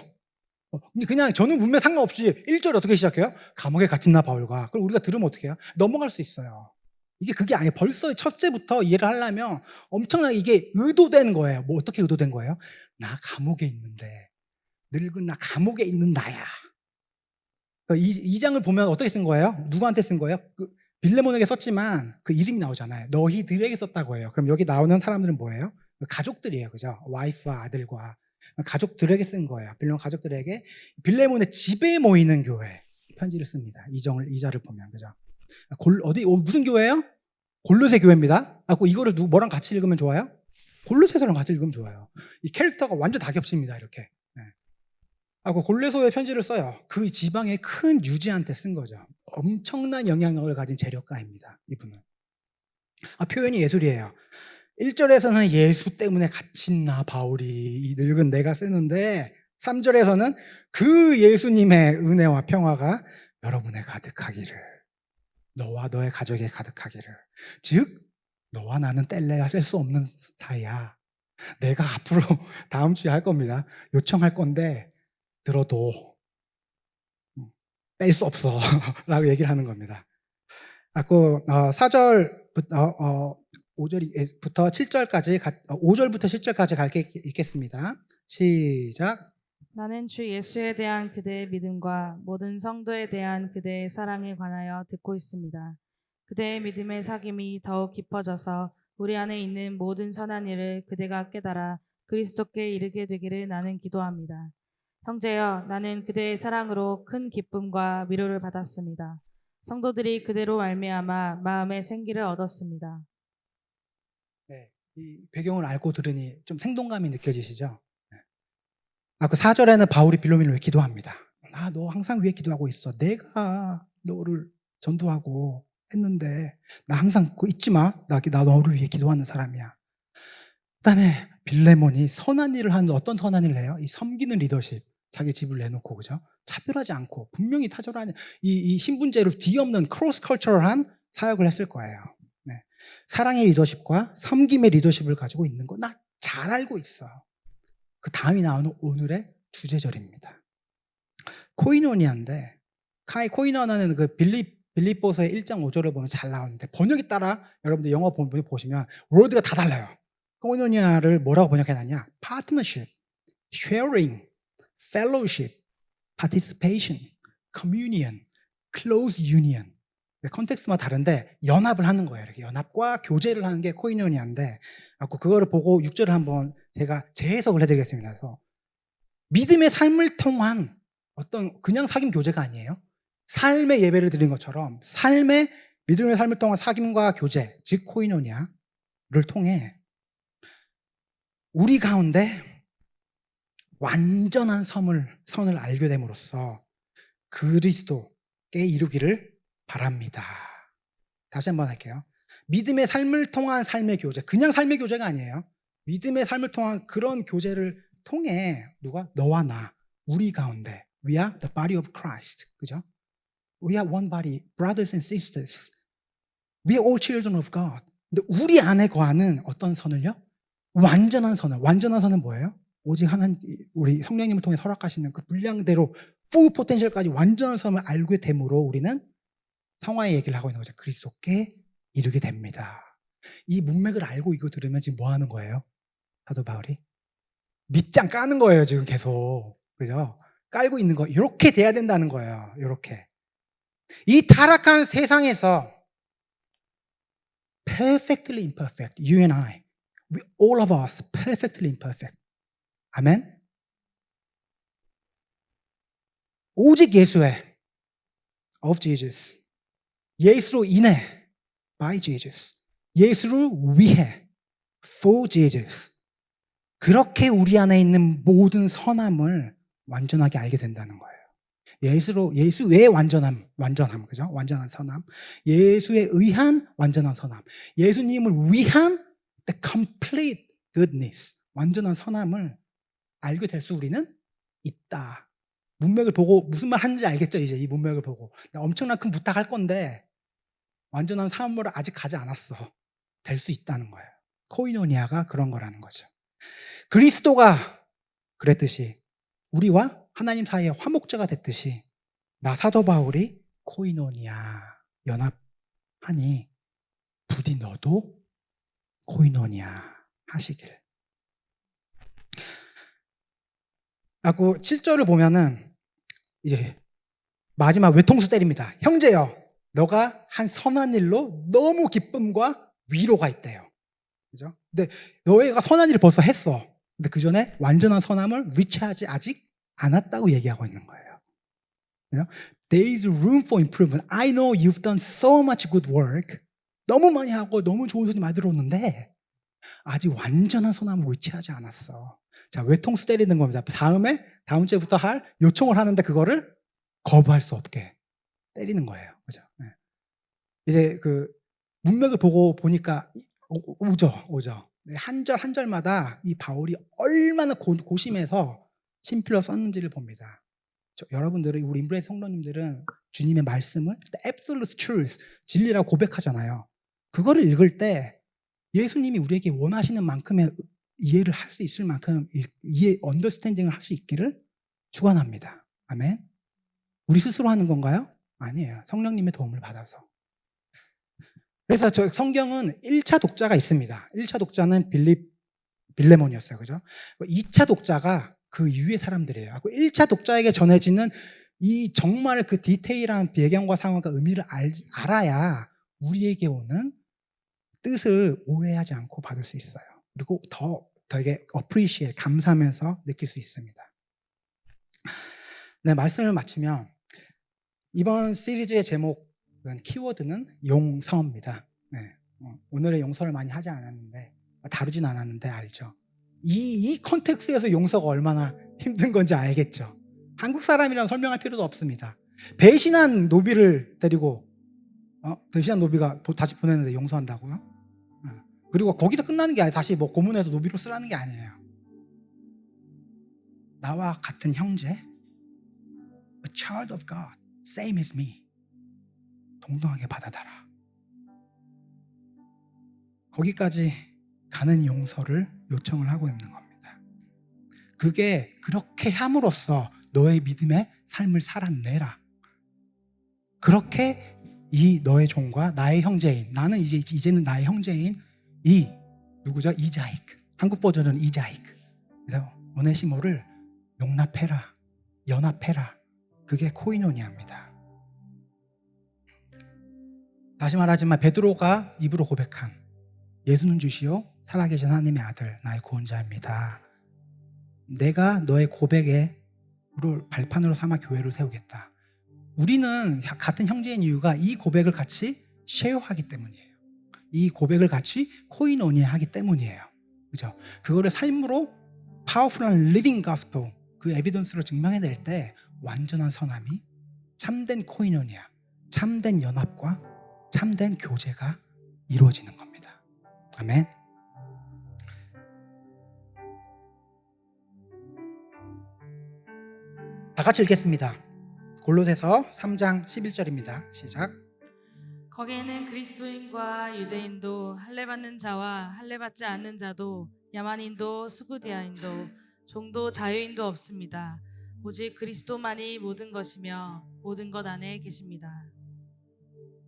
그냥 저는 문맥 상관없이 1절 어떻게 시작해요? 감옥에 갇힌 나 바울과. 그럼 우리가 들으면 어떻게 해요? 넘어갈 수 있어요. 그게 아니에요. 벌써 첫째부터 이해를 하려면 엄청나게 이게 의도된 거예요. 뭐 어떻게 의도된 거예요? 나 감옥에 있는데, 늙은 나 감옥에 있는 나야. 2장을 보면 어떻게 쓴 거예요? 누구한테 쓴 거예요? 빌레몬에게 썼지만 그 이름이 나오잖아요. 너희들에게 썼다고 해요. 그럼 여기 나오는 사람들은 뭐예요? 가족들이에요. 그죠? 와이프와 아들과 가족들에게 쓴 거예요. 빌레몬 가족들에게 빌레몬의 집에 모이는 교회 편지를 씁니다. 이 절을 보면. 그죠? 무슨 교회예요? 골로새 교회입니다. 이거를 뭐랑 같이 읽으면 좋아요? 골로새서랑 같이 읽으면 좋아요. 이 캐릭터가 완전 다 겹칩니다. 이렇게. 골로새서에 편지를 써요. 그 지방의 큰 유지한테 쓴 거죠. 엄청난 영향력을 가진 재력가입니다. 이분은. 표현이 예술이에요. 1절에서는 예수 때문에 갇힌 바울이 이 늙은 내가 쓰는데 3절에서는 그 예수님의 은혜와 평화가 여러분에 가득하기를, 너와 너의 가족에 가득하기를. 즉 너와 나는 뗄래야 뗄 수 없는 사이야. 내가 앞으로 다음 주에 할 겁니다. 요청할 건데 들어도 뺄 수 없어 라고 얘기를 하는 겁니다. 4절부터 7절까지 5절부터 7절까지 읽겠습니다. 시작. 나는 주 예수에 대한 그대의 믿음과 모든 성도에 대한 그대의 사랑에 관하여 듣고 있습니다. 그대의 믿음의 사귐이 더욱 깊어져서 우리 안에 있는 모든 선한 일을 그대가 깨달아 그리스도께 이르게 되기를 나는 기도합니다. 형제여, 나는 그대의 사랑으로 큰 기쁨과 위로를 받았습니다. 성도들이 그대로 말미암아 마음의 생기를 얻었습니다. 네, 이 배경을 알고 들으니 좀 생동감이 느껴지시죠? 네. 4절에는 바울이 빌레몬을 위해 기도합니다. 너 항상 위해 기도하고 있어. 내가 너를 전도하고 했는데 나 항상 그거 잊지 마. 나 너를 위해 기도하는 사람이야. 그다음에 빌레몬이 선한 일을 하는데 어떤 선한 일을 해요? 이 섬기는 리더십. 자기 집을 내놓고, 그죠? 차별하지 않고 분명히 타절하는 이 신분제로 뒤엎는 크로스 컬처럴한 사역을 했을 거예요. 네. 사랑의 리더십과 섬김의 리더십을 가지고 있는 거 나 잘 알고 있어. 그 다음이 나오는 오늘의 주제절입니다. 코이노니아인데, 코이노니아는 그 빌립보서의 1장 5절을 보면 잘 나오는데 번역에 따라 여러분들 영어 보시면 워드가 다 달라요. 코이노니아를 뭐라고 번역해놨냐? 파트너십, sharing, fellowship, participation, communion, close union. 컨텍스트마다 다른데 연합을 하는 거예요. 이렇게 연합과 교제를 하는 게 코이노니아인데, 그거를 보고 6절을 한번 제가 재해석을 해드리겠습니다. 그래서 믿음의 삶을 통한 어떤 그냥 사귐 교제가 아니에요. 삶의 예배를 드린 것처럼 믿음의 삶을 통한 사귐과 교제, 즉 코이노니아를 통해 우리 가운데 완전한 선을 알게 됨으로써 그리스도께 이루기를 바랍니다. 다시 한번 할게요. 믿음의 삶을 통한 삶의 교제, 그냥 삶의 교제가 아니에요. 믿음의 삶을 통한 그런 교제를 통해 너와 나, 우리 가운데 We are the body of Christ. 그죠? We are one body, brothers and sisters. We are all children of God. 근데 우리 안에 거하는 어떤 선을요? 완전한 선은 뭐예요? 오직 우리 성령님을 통해 허락하시는 그 분량대로 full potential까지 완전한 선을 알게 됨으로 우리는 성화의 얘기를 하고 있는 거죠. 그리스도께 이르게 됩니다. 이 문맥을 알고 이거 들으면 지금 뭐 하는 거예요? 사도 바울이 밑장 까는 거예요. 지금 계속. 그죠? 깔고 있는 거. 이렇게 돼야 된다는 거예요. 이렇게. 이 타락한 세상에서 perfectly imperfect, you and I, all of us perfectly imperfect. 아멘. 오직 예수의 of Jesus, 예수로 인해 by Jesus, 예수를 위해 for Jesus, 그렇게 우리 안에 있는 모든 선함을 완전하게 알게 된다는 거예요. 예수의 완전함, 그죠? 완전한 선함, 예수에 의한 완전한 선함, 예수님을 위한 the complete goodness, 완전한 선함을 알게 될 수 우리는 있다. 문맥을 보고 무슨 말 하는지 알겠죠? 이제 이 문맥을 보고 엄청난 큰 부탁할 건데 완전한 삶으로 아직 가지 않았어. 될 수 있다는 거예요. 코이노니아가 그런 거라는 거죠. 그리스도가 그랬듯이 우리와 하나님 사이의 화목제가 됐듯이 나 사도 바울이 코이노니아 연합하니 부디 너도 코이노니아 하시길. 7절을 보면은 이제 마지막 외통수 때립니다. 형제여, 너가 한 선한 일로 너무 기쁨과 위로가 있대요. 그죠? 근데 너희가 선한 일을 벌써 했어. 근데 그 전에 완전한 선함을 리치하지 아직 않았다고 얘기하고 있는 거예요. 그죠? There is room for improvement. I know you've done so much good work. 너무 많이 하고 너무 좋은 소리 많이 들었는데 아직 완전한 선함을 리치하지 않았어. 자, 외통수 때리는 겁니다. 다음 주부터 할 요청을 하는데 그거를 거부할 수 없게 때리는 거예요. 그죠? 네. 이제 그 문맥을 보니까 오죠. 한 절 한 절마다 이 바울이 얼마나 고심해서 친필로 썼는지를 봅니다. 여러분들은, 우리 인브레이스 성도님들은 주님의 말씀을 absolute truth, 진리라고 고백하잖아요. 그거를 읽을 때 예수님이 우리에게 원하시는 만큼의 이해를 할 수 있을 만큼 언더스탠딩을 할 수 있기를 축원합니다. 아멘. 우리 스스로 하는 건가요? 아니에요. 성령님의 도움을 받아서. 그래서 저 성경은 1차 독자가 있습니다. 1차 독자는 빌레몬이었어요. 그죠? 2차 독자가 그 이후의 사람들이에요. 1차 독자에게 전해지는 이 정말 그 디테일한 배경과 상황과 의미를 알아야 우리에게 오는 뜻을 오해하지 않고 받을 수 있어요. 그리고 되게 appreciate, 감사하면서 느낄 수 있습니다. 네, 말씀을 마치면 이번 시리즈의 제목은 키워드는 용서입니다. 네, 오늘의 용서를 많이 하지 않았는데, 다루진 않았는데 알죠? 이 컨텍스트에서 용서가 얼마나 힘든 건지 알겠죠? 한국 사람이란 설명할 필요도 없습니다. 배신한 노비를 데리고 배신한 노비가 다시 보내는데 용서한다고요? 그리고 거기서 끝나는 게 아니라 다시 고문해서 노비로 쓰라는 게 아니에요. 나와 같은 형제, a child of God, same as me, 동등하게 받아달라. 거기까지 가는 용서를 요청을 하고 있는 겁니다. 그게 그렇게 함으로써 너의 믿음의 삶을 살아내라. 그렇게 이 너의 종과 나의 형제인, 나는 이제는 나의 형제인 누구죠? 이자이크. 한국 버전은 이자이크. 그래서 오네시모를 용납해라, 연합해라. 그게 코이노니아입니다. 다시 말하지만 베드로가 입으로 고백한 예수는 주시오 살아계신 하나님의 아들, 나의 구원자입니다. 내가 너의 고백에 발판으로 삼아 교회를 세우겠다. 우리는 같은 형제인 이유가 이 고백을 같이 쉐어하기 때문이에요. 이 고백을 같이 코이노니아 하기 때문이에요. 그죠? 그거를 삶으로 파워풀한 리빙 가스펠, 그 에비던스로 증명해낼 때 완전한 선함이, 참된 코이노니아, 참된 연합과 참된 교제가 이루어지는 겁니다. 아멘. 다 같이 읽겠습니다. 골로새서 3장 11절입니다. 시작. 거기에는 그리스도인과 유대인도, 할례받는 자와 할례받지 않는 자도, 야만인도 수구디아인도, 종도 자유인도 없습니다. 오직 그리스도만이 모든 것이며 모든 것 안에 계십니다.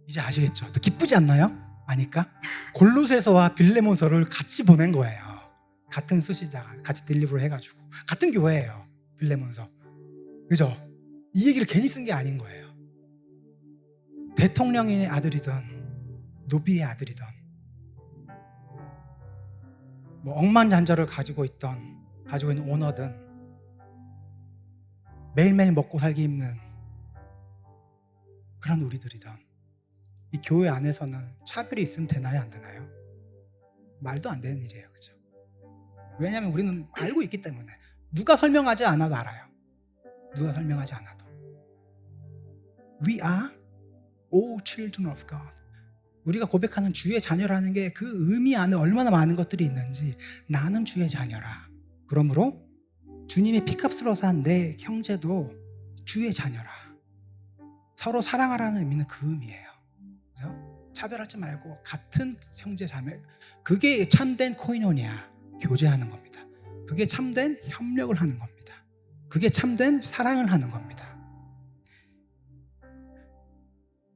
이제 아시겠죠? 또 기쁘지 않나요? 아니까 골로새서와 빌레몬서를 같이 보낸 거예요. 같은 수시자가 같이 딜리브를 해가지고 같은 교회예요. 빌레몬서. 그죠? 이 얘기를 괜히 쓴 게 아닌 거예요. 대통령의 아들이든 노비의 아들이든 억만장자를 가지고 있는 오너든 매일매일 먹고 살기 힘든 그런 우리들이든 이 교회 안에서는 차별이 있으면 되나요, 안 되나요? 말도 안 되는 일이에요. 그죠? 왜냐하면 우리는 알고 있기 때문에. 누가 설명하지 않아도 알아요. 누가 설명하지 않아도. We are all children of God. 우리가 고백하는 주의 자녀라는 게 그 의미 안에 얼마나 많은 것들이 있는지, 나는 주의 자녀라. 그러므로 주님이 피값으로 산 내 형제도 주의 자녀라. 서로 사랑하라는 의미는 그 의미예요. 그죠? 차별하지 말고 같은 형제 자매, 그게 참된 코이노니아, 교제하는 겁니다. 그게 참된 협력을 하는 겁니다. 그게 참된 사랑을 하는 겁니다.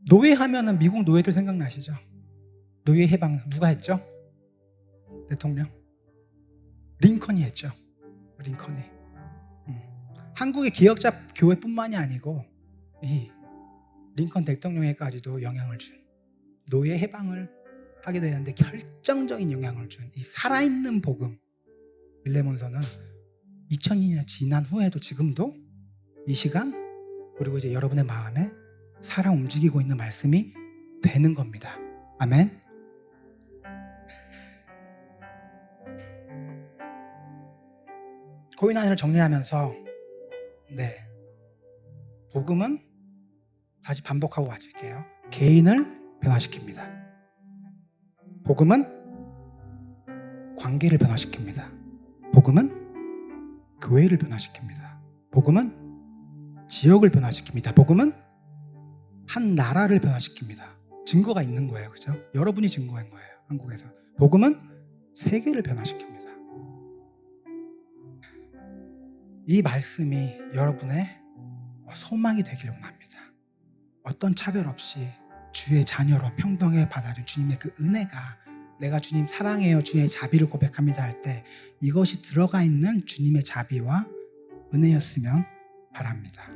노예하면은 미국 노예들 생각나시죠? 노예 해방 누가 했죠? 대통령 링컨이 했죠. 링컨이. 한국의 기억자 교회뿐만이 아니고 이 링컨 대통령에까지도 영향을 준, 노예 해방을 하게 되는데 결정적인 영향을 준 이 살아있는 복음, 빌레몬서는 2002년 지난 후에도 지금도 이 시간 그리고 이제 여러분의 마음에 살아 움직이고 있는 말씀이 되는 겁니다. 아멘. 코인안을 정리하면서 복음은 다시 반복하고 와질게요. 개인을 변화시킵니다. 복음은 관계를 변화시킵니다. 복음은 교회를 변화시킵니다. 복음은 지역을 변화시킵니다. 복음은 한 나라를 변화시킵니다. 증거가 있는 거예요. 그죠? 여러분이 증거인 거예요. 한국에서. 복음은 세계를 변화시킵니다. 이 말씀이 여러분의 소망이 되기를 원합니다. 어떤 차별 없이 주의 자녀로 평등하게 받아준 주님의 그 은혜가, 내가 주님 사랑해요, 주의 자비를 고백합니다 할 때 이것이 들어가 있는 주님의 자비와 은혜였으면 바랍니다.